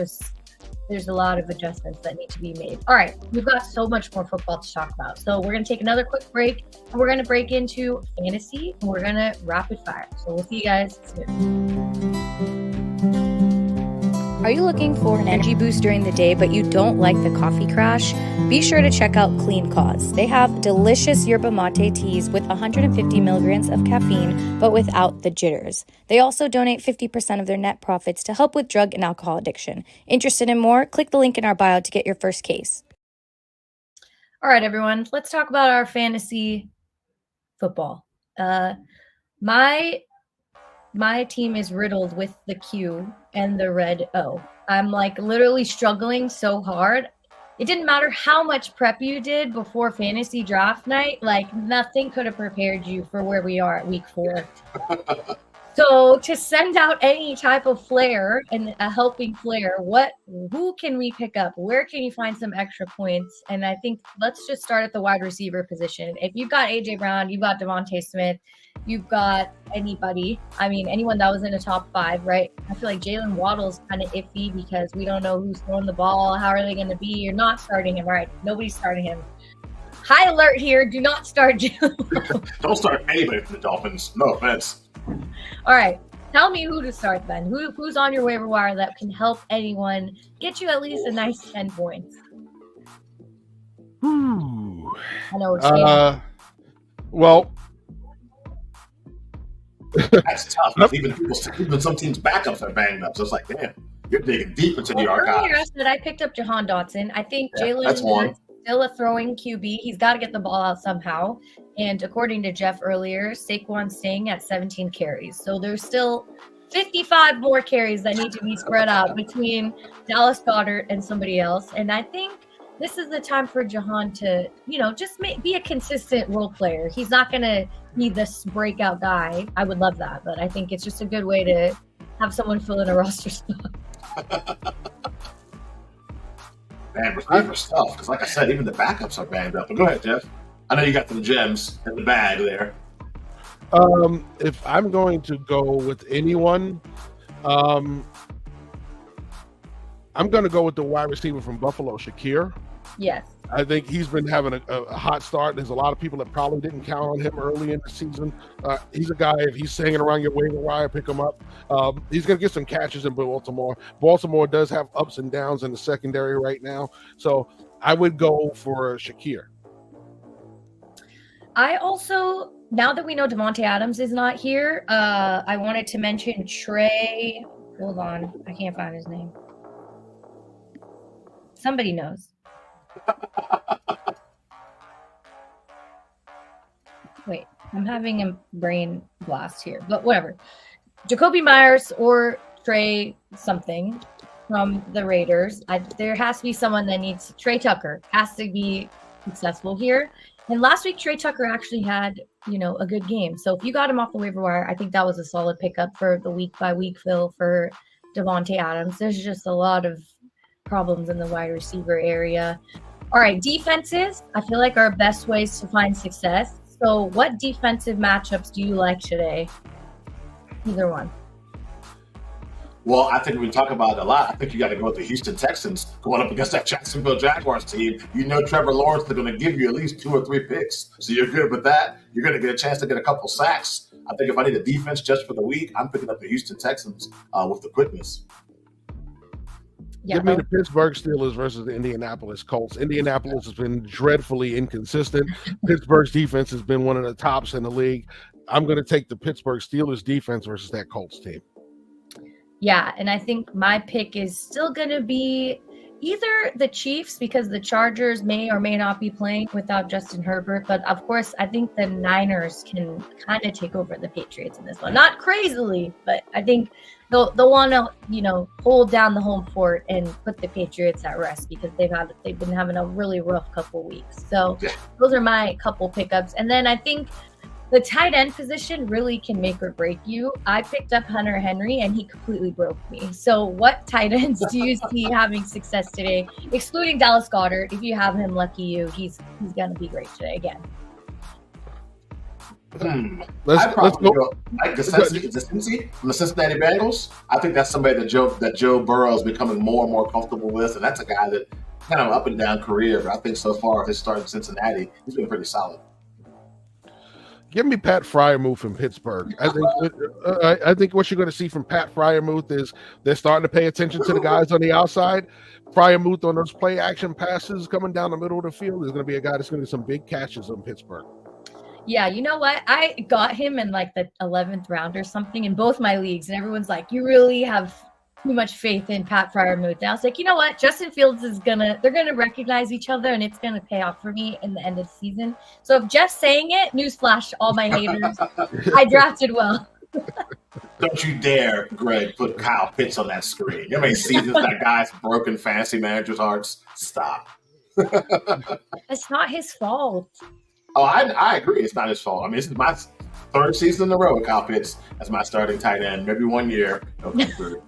a lot of adjustments that need to be made. All right, we've got so much more football to talk about. So we're going to take another quick break, and we're going to break into fantasy, and we're going to rapid fire. So we'll see you guys soon. Are you looking for an energy boost during the day, but you don't like the coffee crash? Be sure to check out Clean Cause. They have delicious yerba mate teas with 150 milligrams of caffeine, but without the jitters. They also donate 50% of their net profits to help with drug and alcohol addiction. Interested in more? Click the link in our bio to get your first case. All right, everyone. Let's talk about our fantasy football. My team is riddled with the Q and the red O. I'm like literally struggling so hard. It didn't matter how much prep you did before fantasy draft night. Like nothing could have prepared you for where we are at week 4. So to send out any type of flare and a helping flare, who can we pick up? Where can you find some extra points? And I think let's just start at the wide receiver position. If you've got AJ Brown, you've got Devontae Smith, you've got anybody. I mean, anyone that was in the top 5, right? I feel like Jalen Waddle's kind of iffy because we don't know who's throwing the ball. How are they going to be? You're not starting him, right? Nobody's starting him. High alert here. Do not start Jalen. Don't start anybody from the Dolphins. No offense. All right. Tell me who to start then. Who's on your waiver wire that can help anyone get you at least a nice 10 points? Ooh. I know it's Well, that's tough. Even some teams' backups are banged up. So it's like, damn, you're digging deep into the archives. Earlier I said I picked up Jahan Dotson. I think Jalen that's one. Still a throwing QB. He's got to get the ball out somehow. And according to Jeff earlier, Saquon's staying at 17 carries. So there's still 55 more carries that need to be spread out between Dallas Goedert and somebody else. And I think this is the time for Jahan to, just be a consistent role player. He's not going to be this breakout guy. I would love that. But I think it's just a good way to have someone fill in a roster spot. Man, receiver stuff. Because like I said, even the backups are banged up. But go ahead, Jeff. I know you got some gems in the bag there. If I'm going to go with anyone, I'm going to go with the wide receiver from Buffalo, Shakir. Yes. I think he's been having a hot start. There's a lot of people that probably didn't count on him early in the season. He's a guy, if he's hanging around your waiver wire, pick him up. He's going to get some catches in Baltimore. Baltimore does have ups and downs in the secondary right now. So I would go for Shakir. I also, now that we know Devontae Adams is not here, I wanted to mention Trey. Hold on. I can't find his name. Somebody knows. Wait, I'm having a brain blast here, but whatever. Jacoby Myers or Trey something from the Raiders. There has to be someone that needs Trey Tucker has to be successful here. And last week, Trey Tucker actually had, a good game. So if you got him off the waiver wire, I think that was a solid pickup for the week-by-week fill for Devontae Adams. There's just a lot of problems in the wide receiver area. All right, defenses, I feel like are best ways to find success. So what defensive matchups do you like today? Either one. Well, I think we talk about it a lot. I think you got to go with the Houston Texans going up against that Jacksonville Jaguars team. Trevor Lawrence is going to give you at least 2 or 3 picks. So you're good with that. You're going to get a chance to get a couple sacks. I think if I need a defense just for the week, I'm picking up the Houston Texans with the quickness. Yeah, Give me the Pittsburgh Steelers versus the Indianapolis Colts. Indianapolis has been dreadfully inconsistent. Pittsburgh's defense has been one of the tops in the league. I'm going to take the Pittsburgh Steelers defense versus that Colts team. Yeah, and I think my pick is still going to be either the Chiefs because the Chargers may or may not be playing without Justin Herbert. But, of course, I think the Niners can kind of take over the Patriots in this one. Not crazily, but I think they'll want to, hold down the home fort and put the Patriots at rest because they've been having a really rough couple weeks. So those are my couple pickups. And then I think the tight end position really can make or break you. I picked up Hunter Henry, and he completely broke me. So what tight ends do you see having success today? Excluding Dallas Goedert. If you have him, lucky you. He's going to be great today again. Let's go. Mike Gesicki from the Cincinnati Bengals. I think that's somebody that Joe Burrow is becoming more and more comfortable with, and that's a guy that kind of up and down career. But I think so far his start in Cincinnati, he's been pretty solid. Give me Pat Freiermuth from Pittsburgh. I think what you're going to see from Pat Freiermuth is they're starting to pay attention to the guys on the outside. Freiermuth on those play action passes coming down the middle of the field is going to be a guy that's going to get some big catches in Pittsburgh. Yeah, you know what? I got him in like the 11th round or something in both my leagues, and everyone's like, you really have too much faith in Pat Freiermuth. And I was like, you know what? Justin Fields they're gonna recognize each other, and it's gonna pay off for me in the end of the season. So if Jeff's saying it, newsflash, all my haters, I drafted well. Don't you dare, Greg, put Kyle Pitts on that screen. You know how many seasons that guy's broken fantasy managers' hearts? Stop. It's not his fault. Oh, I agree. It's not his fault. I mean, third season in a row with Kyle Pitts as my starting tight end. Maybe 1 year he'll come through.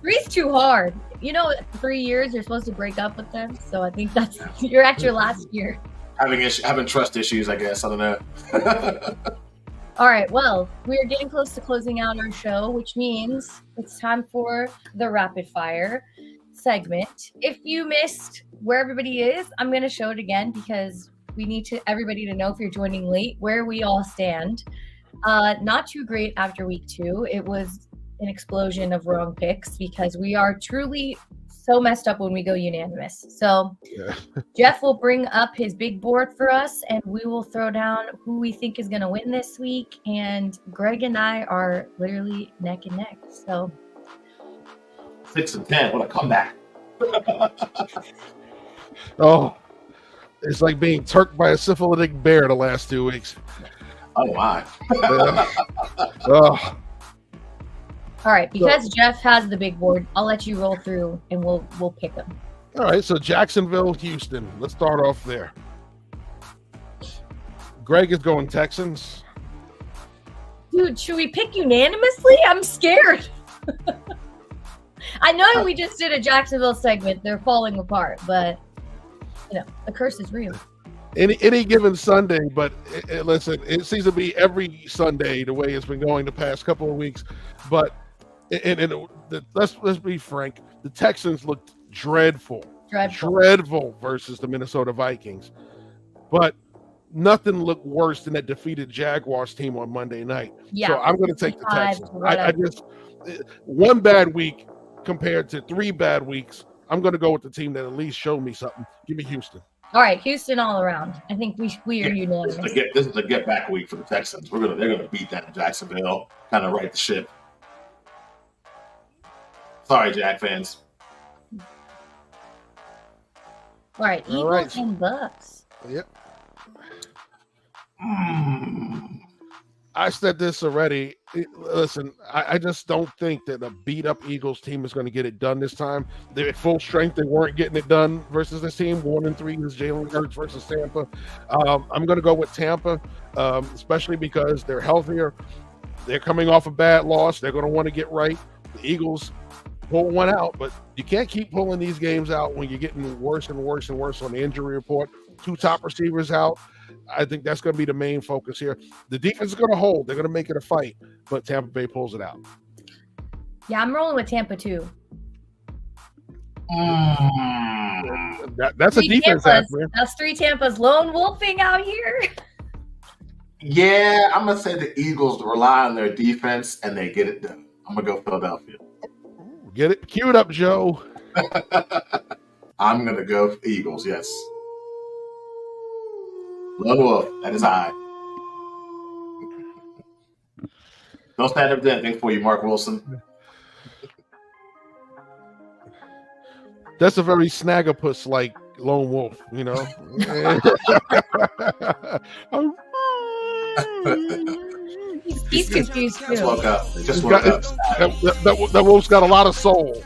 3's too hard. 3 years you're supposed to break up with them. So I think you're at your last year. Having trust issues, I guess. I don't know. All right. Well, we are getting close to closing out our show, which means it's time for the rapid fire segment. If you missed where everybody is, I'm going to show it again because we need everybody to know, if you're joining late, where we all stand. Not too great after week 2. It was an explosion of wrong picks because we are truly so messed up when we go unanimous. So Jeff will bring up his big board for us and we will throw down who we think is going to win this week. And Greg and I are literally neck and neck. So 6-10, what a comeback. Oh, it's like being turked by a syphilitic bear the last 2 weeks. Oh, my. Oh. All right, because Jeff has the big board, I'll let you roll through and we'll pick them. All right, so Jacksonville, Houston. Let's start off there. Greg is going Texans. Dude, should we pick unanimously? I'm scared. I know we just did a Jacksonville segment. They're falling apart, but the curse is real. Any given Sunday, but listen, it seems to be every Sunday the way it's been going the past couple of weeks. But let's be frank, the Texans looked dreadful versus the Minnesota Vikings. But nothing looked worse than that defeated Jaguars team on Monday night. Yeah, so I'm going to take the Texans. I just one bad week compared to 3 bad weeks. I'm going to go with the team that at least showed me something. Give me Houston. All right, Houston all around. I think we are unanimous. This is a get back week for the Texans. They're gonna beat that in Jacksonville, kind of right the ship. Sorry, Jag fans. All right, Eagles and Bucks. Yep. I said this already. Listen, I just don't think that a beat-up Eagles team is going to get it done this time. They're at full strength. They weren't getting it done versus this team. 1-3 is Jalen Hurts versus Tampa. I'm going to go with Tampa, especially because they're healthier. They're coming off a bad loss. They're going to want to get right. The Eagles pull one out, but you can't keep pulling these games out when you're getting worse and worse and worse on the injury report. 2 top receivers out. I think that's going to be the main focus here. The defense is going to hold. They're going to make it a fight, but Tampa Bay pulls it out. Yeah, I'm rolling with Tampa too. That's 3 a defense. That's 3 Tampas lone wolfing out here. Yeah, I'm going to say the Eagles rely on their defense and they get it done. I'm going to go Philadelphia. Get it? Cue it up, Joe. I'm going to go Eagles, yes. Lone Wolf, that is I. Don't stand up to anything for you, Mark Wilson. That's a very Snaggapus-like Lone Wolf, He's confused too. Just woke up. That wolf's got a lot of soul.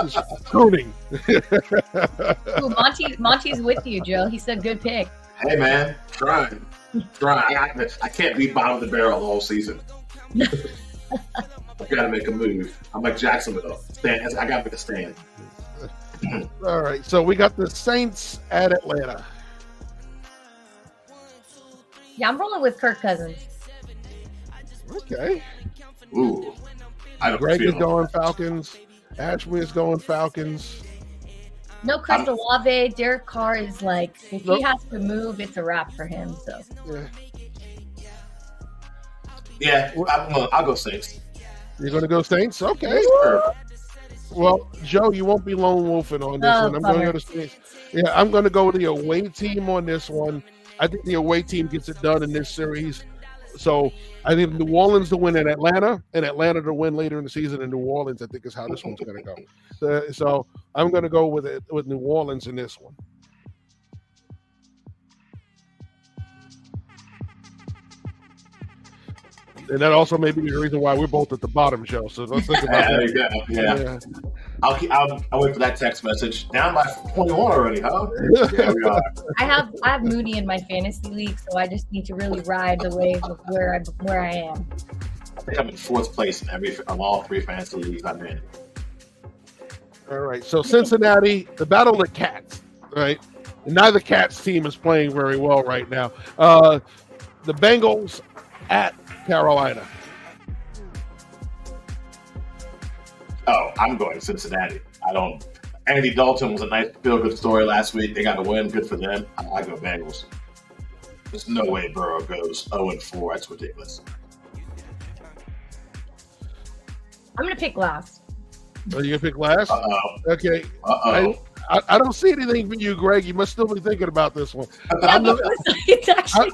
He's crooning. Ooh, Monty's with you, Joe. He said good pick. Hey, man, trying. I can't be bottom of the barrel the whole season. I got to make a move. I'm like Jacksonville. I got to make a stand. All right, so we got the Saints at Atlanta. Yeah, I'm rolling with Kirk Cousins. Okay. Ooh. Greg is going Falcons. Ashmere is going Falcons. No Chris Olave. Derek Carr is like, if he has to move, it's a wrap for him. So. Yeah, I'll go Saints. You're going to go Saints? Okay. Sure. Well, Joe, you won't be lone wolfing on this one. I'm going to go to Saints. Yeah, I'm going to go with the away team on this one. I think the away team gets it done in this series. So I think New Orleans to win in Atlanta, and Atlanta to win later in the season in New Orleans, I think is how this one's going to go. So I'm going to go with New Orleans in this one. And that also may be the reason why we're both at the bottom, Joe. So let's think about There that. you go. Yeah. I'll wait for that text message. Down by 21 already, huh? There we are. I have Mooney in my fantasy league, so I just need to really ride the wave of where I am. I think I'm in 4th place in all 3 fantasy leagues I'm in. All right. So Cincinnati, the battle of the Cats, right? And neither Cats team is playing very well right now. The Bengals at Carolina. Oh, I'm going Cincinnati. Andy Dalton was a nice feel-good story last week. They got a win. Good for them. I go Bengals. There's no way Burrow goes 0-4. That's ridiculous. I'm going to pick last. Are you going to pick last? Uh-oh. Okay. Uh-oh. I don't see anything for you, Greg. You must still be thinking about this one. Yeah, I'm not. it's actually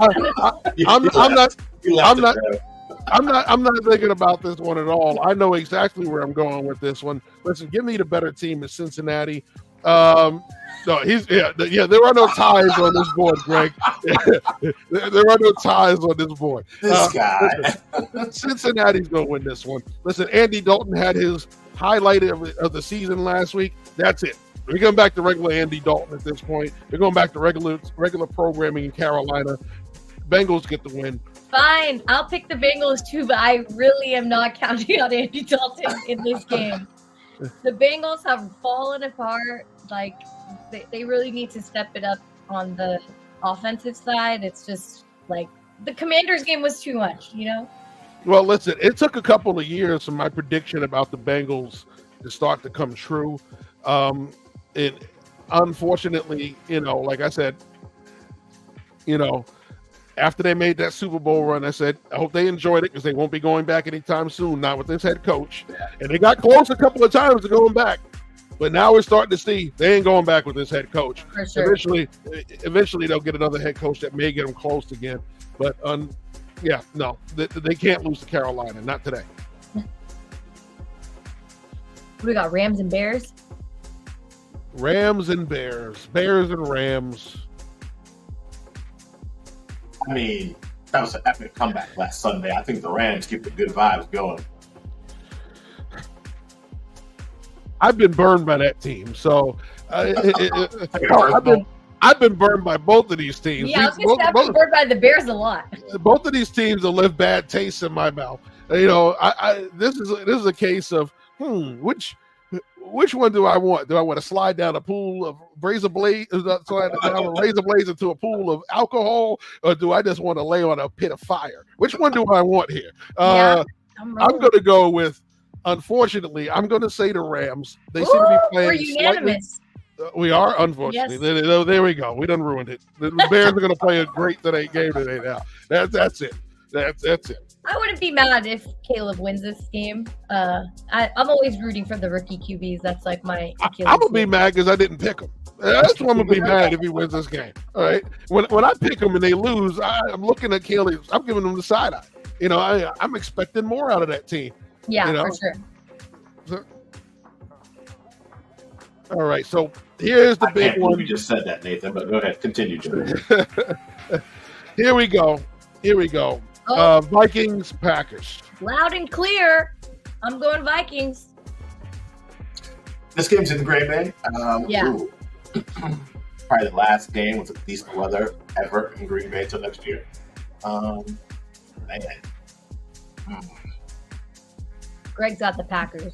I'm not thinking about this one at all. I know exactly where I'm going with this one. Listen, give me the better team in Cincinnati. There are no ties on this board, Greg. There are no ties on this board. This guy. Cincinnati's going to win this one. Listen, Andy Dalton had his highlight of the season last week. That's it. We're going back to regular Andy Dalton at this point. We're going back to regular programming in Carolina. Bengals get the win. Fine. I'll pick the Bengals too, but I really am not counting on Andy Dalton in this game. The Bengals have fallen apart. Like, they really need to step it up on the offensive side. It's just like the Commanders game was too much, you know? Well, listen, it took a couple of years for my prediction about the Bengals to start to come true. Unfortunately, like I said, after they made that Super Bowl run, I said, I hope they enjoyed it because they won't be going back anytime soon, not with this head coach. And they got close a couple of times to going back. But now we're starting to see they ain't going back with this head coach. For sure. Eventually they'll get another head coach that may get them close again. But, they can't lose to Carolina, not today. We got Rams and Bears. Rams and Bears. Bears and Rams. I mean, that was an epic comeback last Sunday. I think the Rams keep the good vibes going. I've been burned by that team, so I've been burned by both of these teams. Yeah, I've been burned by the Bears a lot. Both of these teams have left bad tastes in my mouth. This is a case of which one do I want? Do I want to slide down a pool of razor blades into a pool of alcohol, or do I just want to lay on a pit of fire? Which one do I want here? I'm going to go with. Unfortunately, I'm going to say the Rams. They seem to be playing. We're unanimous. We are, unfortunately. Yes. There we go. We done ruined it. The Bears are going to play a great game today. Now that's it. That's it. I wouldn't be mad if Caleb wins this game. I'm always rooting for the rookie QBs. That's like my Achilles. I'm gonna be mad because I didn't pick him. That's why I'm gonna be mad if he wins this game. All right. When I pick them and they lose, I'm looking at Caleb. I'm giving them the side eye. I'm expecting more out of that team. Yeah, for sure. All right. So here's the big one. You just said that, Nathan. But go ahead, continue, Joe. Here we go. Vikings, Packers. Loud and clear. I'm going Vikings. This game's in Green Bay. Probably the last game with decent weather ever in Green Bay until next year. Greg's got the Packers.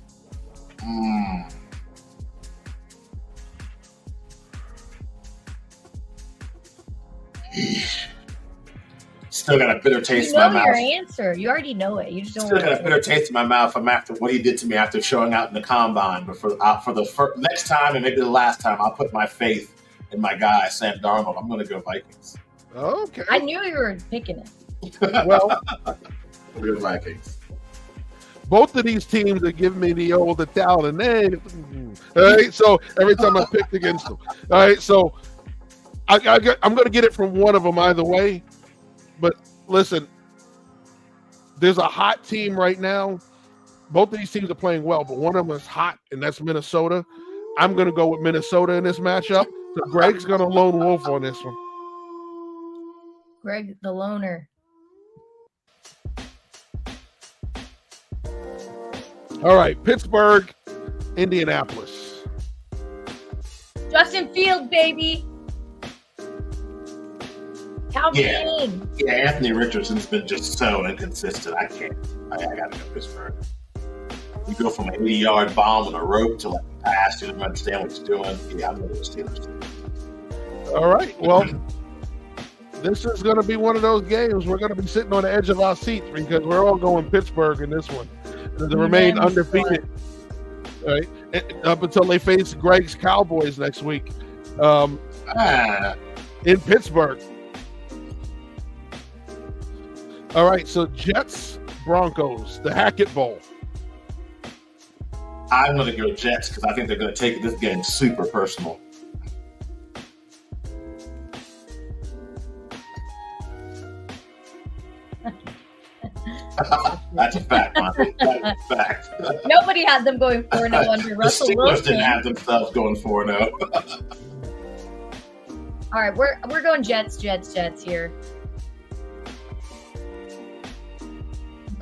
Still got a bitter taste in my mouth. You know your answer. You already know it. You just don't. Still got a bitter taste in my mouth from after what he did to me after showing out in the combine. But for the next time and maybe the last time, I'll put my faith in my guy Sam Darnold. I'm going to go Vikings. Okay. I knew you were picking it. Well, we're Vikings. Both of these teams are giving me the old Italian name. All right, so every time I picked against them. All right, so I'm going to get it from one of them either way. But listen, there's a hot team right now. Both of these teams are playing well, but one of them is hot, and that's Minnesota. I'm going to go with Minnesota in this matchup. So Greg's going to lone wolf on this one. All right, Pittsburgh, Indianapolis. Justin Fields, baby. Count me Yeah. in. Yeah, Anthony Richardson's been just so inconsistent. I can't. I gotta go Pittsburgh. You go from an 80-yard bomb on a rope to like a pass. You don't understand what you're doing. Yeah, I'm going to go Steelers. All right, well, this is going to be one of those games we're going to be sitting on the edge of our seats because we're all going Pittsburgh in this one. They remain undefeated, right? Up until they face Greg's Cowboys next week in Pittsburgh. All right, so Jets, Broncos, the Hackett Bowl. I'm going to go Jets because I think they're going to take this game super personal. That's a fact, Monty. That's a fact. Nobody had them going 4-0 under The Russell Steelers Wilson. didn't have themselves going 4-0. All right, we're going Jets here.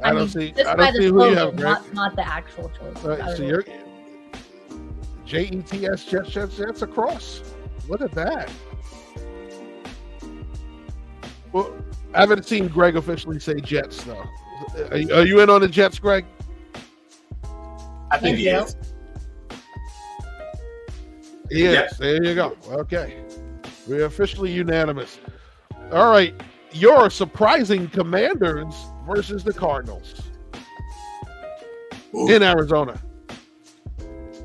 I don't see just by the who you slogan, have, Greg. not the actual choice. All right, so you're Jets, Jets across. Look at that. Well, I haven't seen Greg officially say Jets, though. Are you in on the Jets, Greg? I think he is. He is. Yeah. There you go. Okay. We're officially unanimous. All right. Your surprising Commanders versus the Cardinals in Arizona.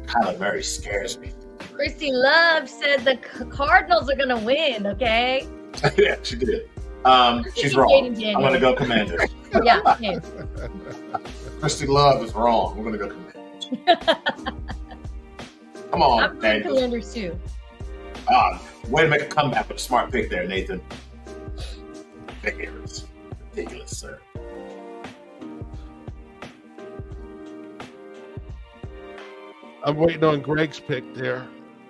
Kyler Murray scares me. Christy Love said the Cardinals are going to win, okay? Yeah, she did. She's wrong. I'm going to go Commanders. Yeah, okay. Christy Love is wrong. We're going to go Commanders. Come on, I'm going Daniels. Commanders too. Way to make a comeback with a smart pick there, Nathan. Ridiculous, sir. I'm waiting on Greg's pick there.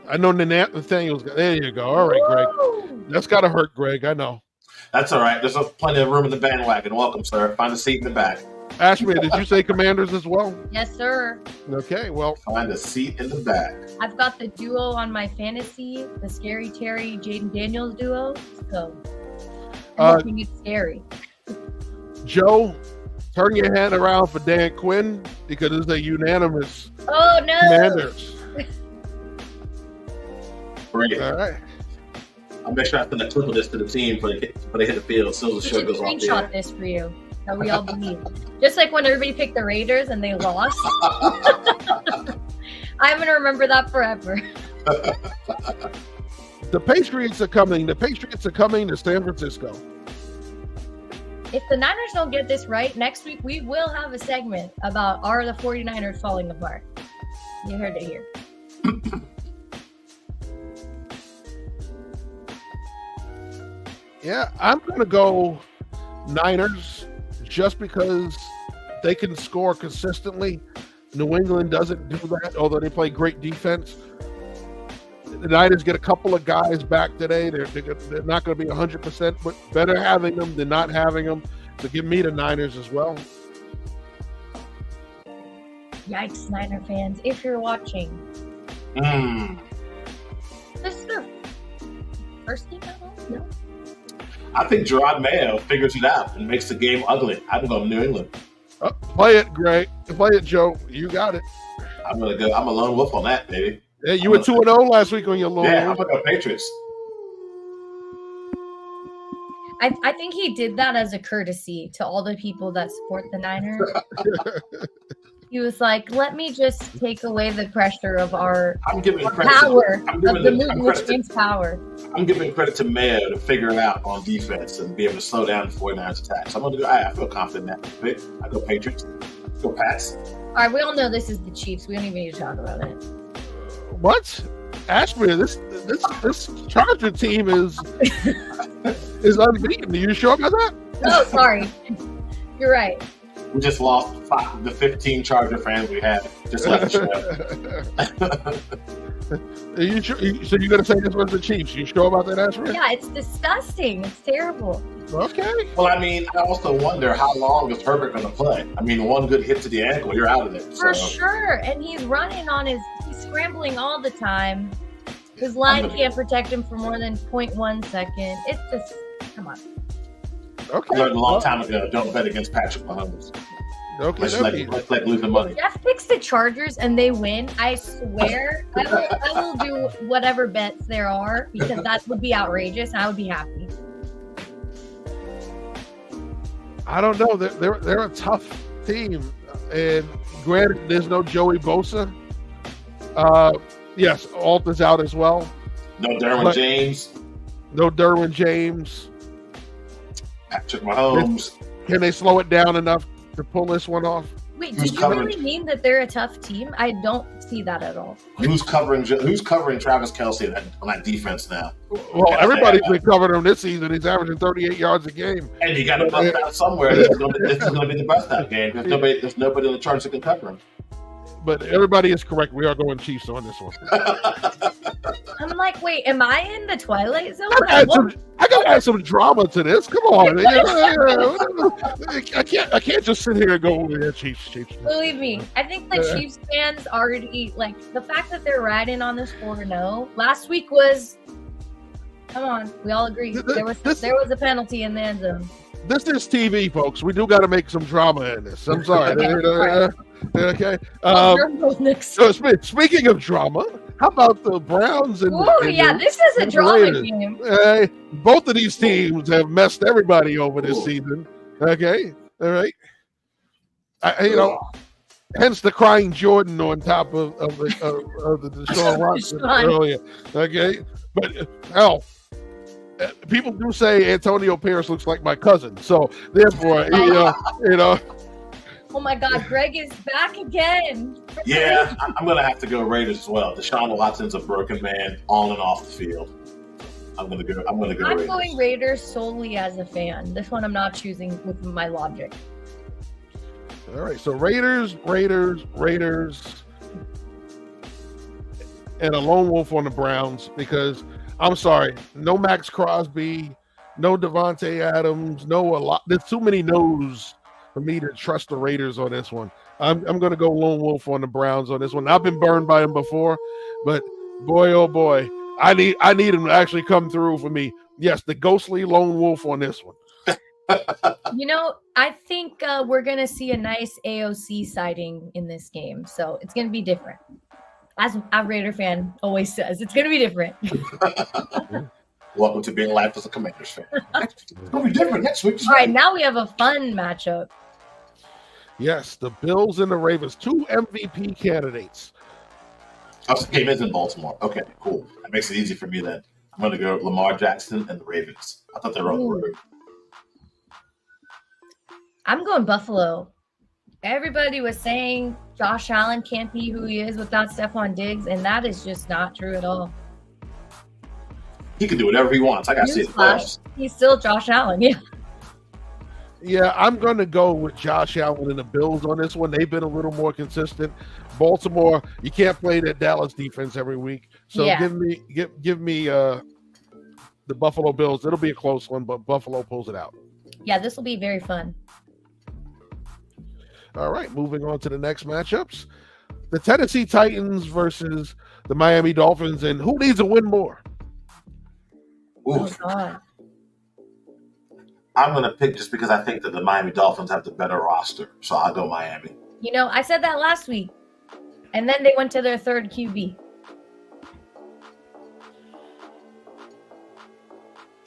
I know Nathaniel's got. There you go. All right, Greg. Woo! That's got to hurt, Greg. I know. That's all right. There's plenty of room in the bandwagon. Welcome, sir. Find a seat in the back. Ashmere, did you say Commanders as well? Yes, sir. Okay, well. Find a seat in the back. I've got the duo on my fantasy, the Scary Terry, Jaden Daniels duo. So I'm hoping it's scary. Joe, turn your hand around for Dan Quinn because it's a unanimous Oh, no. Commanders. Great. All right. I'll make sure I send a clip of this to the team before they hit the field as soon as the We show should goes off the screenshot air. this for you. That we all believe. Just like when everybody picked the Raiders and they lost. I'm going to remember that forever. The Patriots are coming. The Patriots are coming to San Francisco. If the Niners don't get this right, next week we will have a segment about are the 49ers falling apart. You heard it here. Yeah, I'm going to go Niners just because they can score consistently. New England doesn't do that, although they play great defense. The Niners get a couple of guys back today. They're not going to be 100%, but better having them than not having them. So give me the Niners as well. Yikes, Niner fans, if you're watching. This is their first game at home? No. I think Gerard Mayo figures it out and makes the game ugly. I'm going New England. Oh, play it, Greg. Play it, Joe. You got it. I'm going to go. I'm a lone wolf on that, baby. Yeah, you were 2-0 last week on your lone Yeah, I'm wolf. going to go Patriots. I think he did that as a courtesy to all the people that support the Niners. He was like, let me just take away the pressure of our I'm giving credit power, to, I'm of giving the the- movie I'm which credit to- means power. I'm giving credit to Mayo to figure it out on defense and be able to slow down the 49ers attacks. I'm going to go. I feel confident in that pick. I go Patriots. Go Pats. All right, we all know this is the Chiefs. We don't even need to talk about it. What? Ashmere, this Charger team is unbeaten. Are you sure about that? Oh, sorry. You're right. We just lost the 15 Charger fans we had. Just left the show. So you're going to say this was the Chiefs? You sure about that, Ashmere? Yeah, it's disgusting. It's terrible. Okay. Well, I mean, I also wonder how long is Herbert going to play? I mean, one good hit to the ankle, you're out of there. For sure. And he's running he's scrambling all the time. His line can't protect him for more than 0.1 second. It's just, come on. Okay. I learned a long time ago, don't bet against Patrick Mahomes. Okay. Let's like losing money. Jeff picks the Chargers and they win. I swear, I will do whatever bets there are because that would be outrageous. And I would be happy. I don't know. They're a tough team, and granted, there's no Joey Bosa. Yes, Alt is out as well. No Derwin James. No Derwin James. Patrick Mahomes. Can they slow it down enough to pull this one off? Wait, do you really mean that they're a tough team? I don't see that at all. Who's covering Travis Kelce on that defense now? Well, everybody's been covering him this season. He's averaging 38 yards a game. And you got to bust out somewhere. This is going to be the bust out game. There's nobody on the charts that can cover him. But everybody is correct. We are going Chiefs on this one. I'm like, wait, am I in the Twilight Zone? I gotta add some drama to this. Come on, I can't just sit here and go, yeah, Chiefs. Believe me, I think the Chiefs fans already like the fact that they're riding on this 4-0. Last week was, come on, we all agree there was a penalty in the end zone. This is TV, folks. We do got to make some drama in this. I'm sorry. Okay. So speaking of drama, how about the Browns and? This is a drama game. Both of these teams have messed everybody over this season. Okay, all right. Hence the crying Jordan on top of the Deshaun Watson earlier. Okay, but hell. People do say Antonio Pierce looks like my cousin, so therefore, you know. Oh my God, Greg is back again. Yeah, I'm gonna have to go Raiders as well. Deshaun Watson's a broken man on and off the field. I'm gonna go. I'm Raiders. Going Raiders solely as a fan. This one I'm not choosing with my logic. All right, so Raiders, and a lone wolf on the Browns because. I'm sorry, no Max Crosby, no Devontae Adams, there's too many no's for me to trust the Raiders on this one. I'm going to go lone wolf on the Browns on this one. I've been burned by them before, but boy, oh boy, I need them to actually come through for me. Yes, the ghostly lone wolf on this one. I think we're going to see a nice AOC sighting in this game, so it's going to be different. As a Raider fan always says, it's going to be different. Welcome to being life as a Commanders fan. It's going to be different next week. All right, now we have a fun matchup. Yes, the Bills and the Ravens, 2 MVP candidates. Oh, so game is in Baltimore. Okay, cool. That makes it easy for me then. I'm going to go Lamar Jackson and the Ravens. I thought they were on the road. I'm going Buffalo. Everybody was saying Josh Allen can't be who he is without Stephon Diggs, and that is just not true at all. He can do whatever he wants. I got to see it. He's still Josh Allen, yeah. Yeah, I'm going to go with Josh Allen and the Bills on this one. They've been a little more consistent. Baltimore, you can't play that Dallas defense every week. So give me the Buffalo Bills. It'll be a close one, but Buffalo pulls it out. Yeah, this will be very fun. All right, moving on to the next matchups. The Tennessee Titans versus the Miami Dolphins, and who needs a win more? Oh, God. I'm going to pick just because I think that the Miami Dolphins have the better roster, so I'll go Miami. I said that last week, and then they went to their third QB.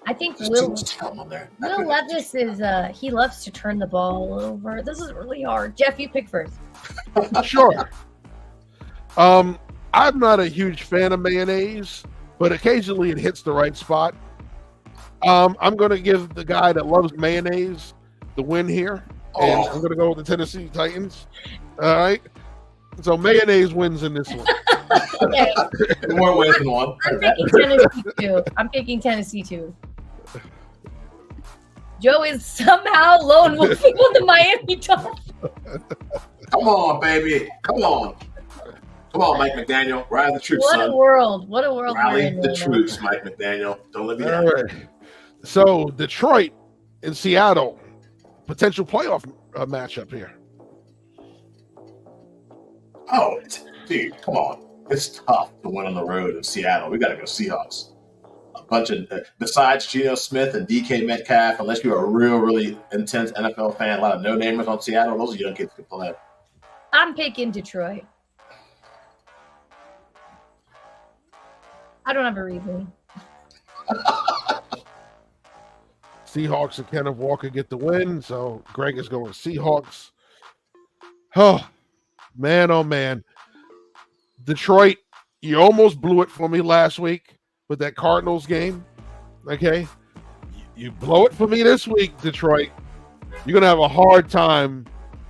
I think Will Levis is he loves to turn the ball over. This is really hard. Jeff, you pick first. Sure. I'm not a huge fan of mayonnaise, but occasionally it hits the right spot. I'm going to give the guy that loves mayonnaise the win here, and I'm going to go with the Tennessee Titans. All right. So mayonnaise wins in this one. Okay. More ways than one. I'm picking Tennessee too. Joe is somehow lone wolfing on the Miami Dolphins. Come on, baby. Come on. Come on, Mike McDaniel. Rally the troops, son. What a world. Rally the troops, Mike McDaniel. Don't let me down. All right. So Detroit and Seattle, potential playoff matchup here. Oh, dude, come on. It's tough to win on the road in Seattle. We got to go Seahawks. A bunch of, besides Geno Smith and DK Metcalf, unless you're a really intense NFL fan, a lot of no-namers on Seattle, those young kids can play. I'm picking Detroit. I don't have a reason. Seahawks and Kenneth Walker get the win, so Greg is going Seahawks. Oh, man. Detroit, you almost blew it for me last week with that Cardinals game, okay? You blow it for me this week, Detroit. You're going to have a hard time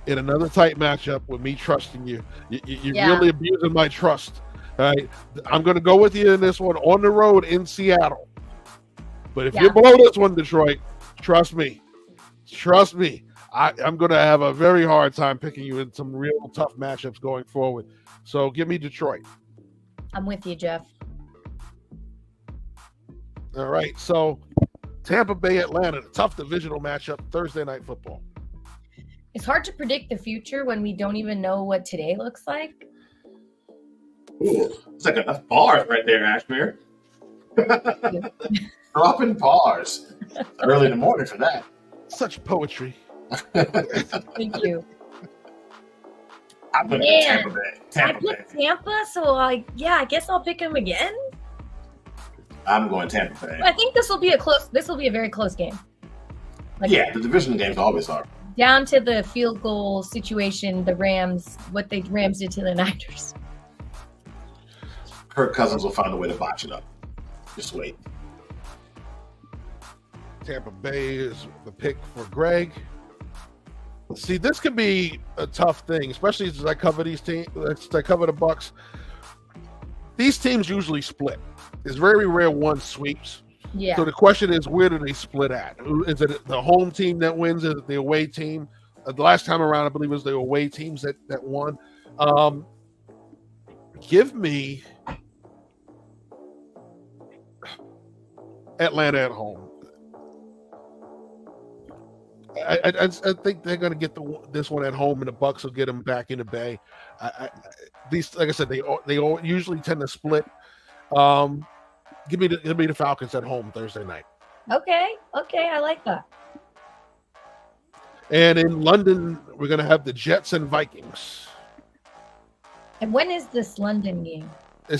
in another tight matchup with me trusting you. You're really abusing my trust. All right, I'm going to go with you in this one on the road in Seattle. But if you blow this one, Detroit, trust me. I'm going to have a very hard time picking you in some real tough matchups going forward. So give me Detroit. I'm with you, Jeff. All right, so Tampa Bay, Atlanta, a tough divisional matchup, Thursday Night Football. It's hard to predict the future when we don't even know what today looks like. Ooh, it's like enough bars right there, Ashmere. Dropping bars. Early in the morning for that. Such poetry. Thank you. I'm going to go Tampa Bay. I picked Tampa, so I guess I'll pick him again. I'm going Tampa Bay. I think this will be a very close game. The division games always are. Down to the field goal situation, the Rams did to the Niners. Kirk Cousins will find a way to botch it up. Just wait. Tampa Bay is the pick for Greg. See, this could be a tough thing, especially as I cover these teams. I cover the Bucs. These teams usually split. It's very rare one sweeps. Yeah. So the question is, where do they split at? Is it the home team that wins? Is it the away team? The last time around, I believe it was the away teams that won. Give me Atlanta at home. I think they're going to get this one at home, and the Bucs will get them back in the Bay. These, like I said, they all usually tend to split. Give me the Falcons at home Thursday night. Okay, I like that. And in London, we're going to have the Jets and Vikings. And when is this London game?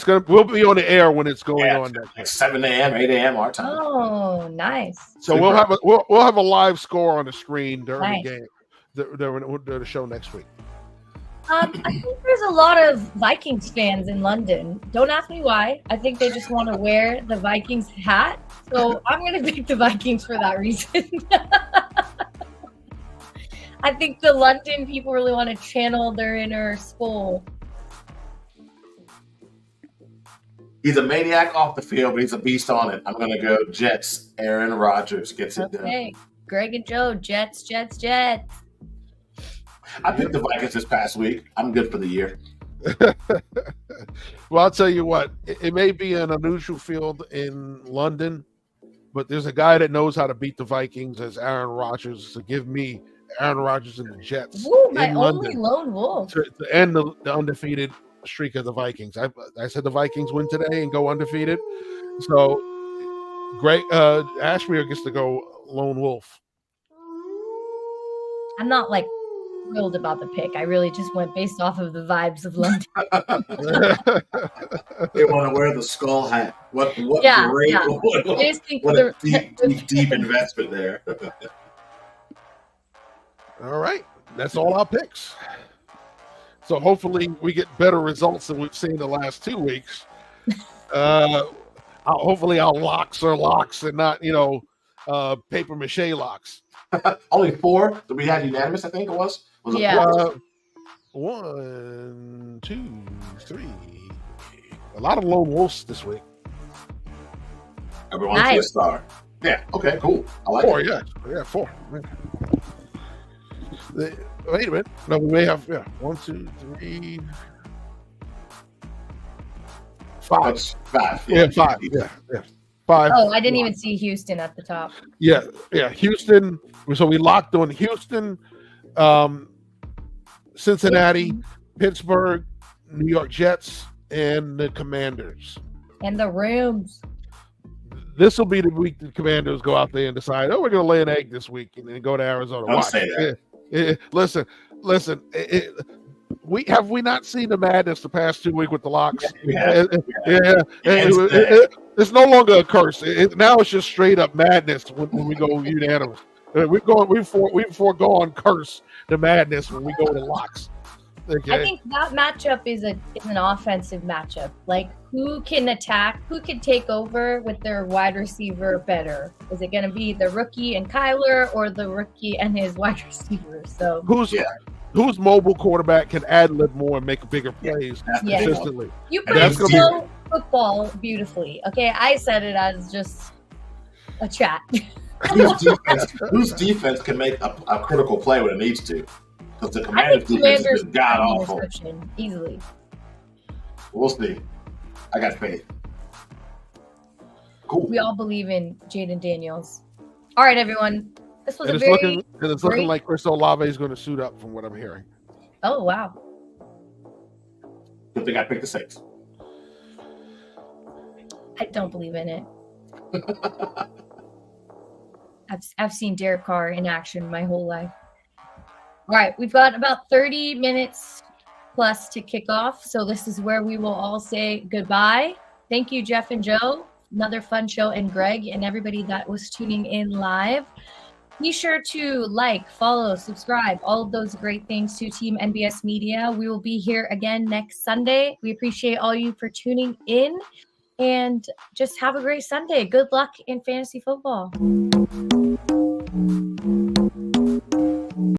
We'll be on the air when it's going on. Like 7 a.m., 8 a.m. our time. Oh, nice. So we'll have a live score on the screen during the game, during the show next week. I think there's a lot of Vikings fans in London. Don't ask me why. I think they just want to wear the Vikings hat. So I'm going to pick the Vikings for that reason. I think the London people really want to channel their inner Skull. He's a maniac off the field, but he's a beast on it. I'm going to go Jets. Aaron Rodgers gets it done. Okay. Greg and Joe, Jets. I picked the Vikings this past week. I'm good for the year. Well, I'll tell you what. It may be an unusual field in London, but there's a guy that knows how to beat the Vikings as Aaron Rodgers. So give me Aaron Rodgers and the Jets. Ooh, my only lone wolf. To end the undefeated streak of the Vikings. I said the Vikings win today and go undefeated. So great. Ashmere gets to go lone wolf. I'm not thrilled about the pick. I really just went based off of the vibes of London. They want to wear the skull hat. What great! Yeah. What a deep investment there. All right, that's all our picks. So hopefully we get better results than we've seen the last 2 weeks. Hopefully our locks are locks and not, paper mache locks. Only 4 that we had unanimous, I think it was. Was it 4? 1, 2, 3. A lot of lone wolves this week. Everyone's a star. Yeah. Okay. Cool. I like 4, it. yeah, 4. Wait a minute. No, we may have 1, 2, 3, 5. That's 5. Yeah, 5. Yeah. 5. Oh, I didn't even see Houston at the top. Yeah. Houston. So we locked on Houston, Cincinnati, Pittsburgh, New York Jets, and the Commanders. And the Rams. This will be the week the Commanders go out there and decide, we're going to lay an egg this week and then go to Arizona. Don't say that. Listen. We not seen the madness the past 2 weeks with the locks? Yeah. It's no longer a curse. Now it's just straight up madness when we go unanimous. We've foregone curse the madness when we go to locks. Okay. I think that matchup is an offensive matchup. Like, who can attack? Who can take over with their wide receiver better? Is it going to be the rookie and Kyler, or the rookie and his wide receiver? So whose mobile quarterback can ad-lib more and make bigger plays consistently? You play slow football beautifully. Okay, I said it as just a chat. Whose defense can make a critical play when it needs to? Because the Commanders defense is god awful. Easily. We'll see. I got faith. Cool. We all believe in Jaden Daniels. All right, everyone. This was it's looking like Chris Olave is going to suit up from what I'm hearing. Oh, wow. Good thing I picked the Saints. I don't believe in it. I've seen Derek Carr in action my whole life. All right, we've got about 30 minutes plus to kick off, so this is where we will all say goodbye. Thank you, Jeff and Joe. Another fun show, and Greg and everybody that was tuning in live. Be sure to like, follow, subscribe, all of those great things to Team NBS Media. We will be here again next Sunday. We appreciate all you for tuning in, and just have a great Sunday. Good luck in fantasy football.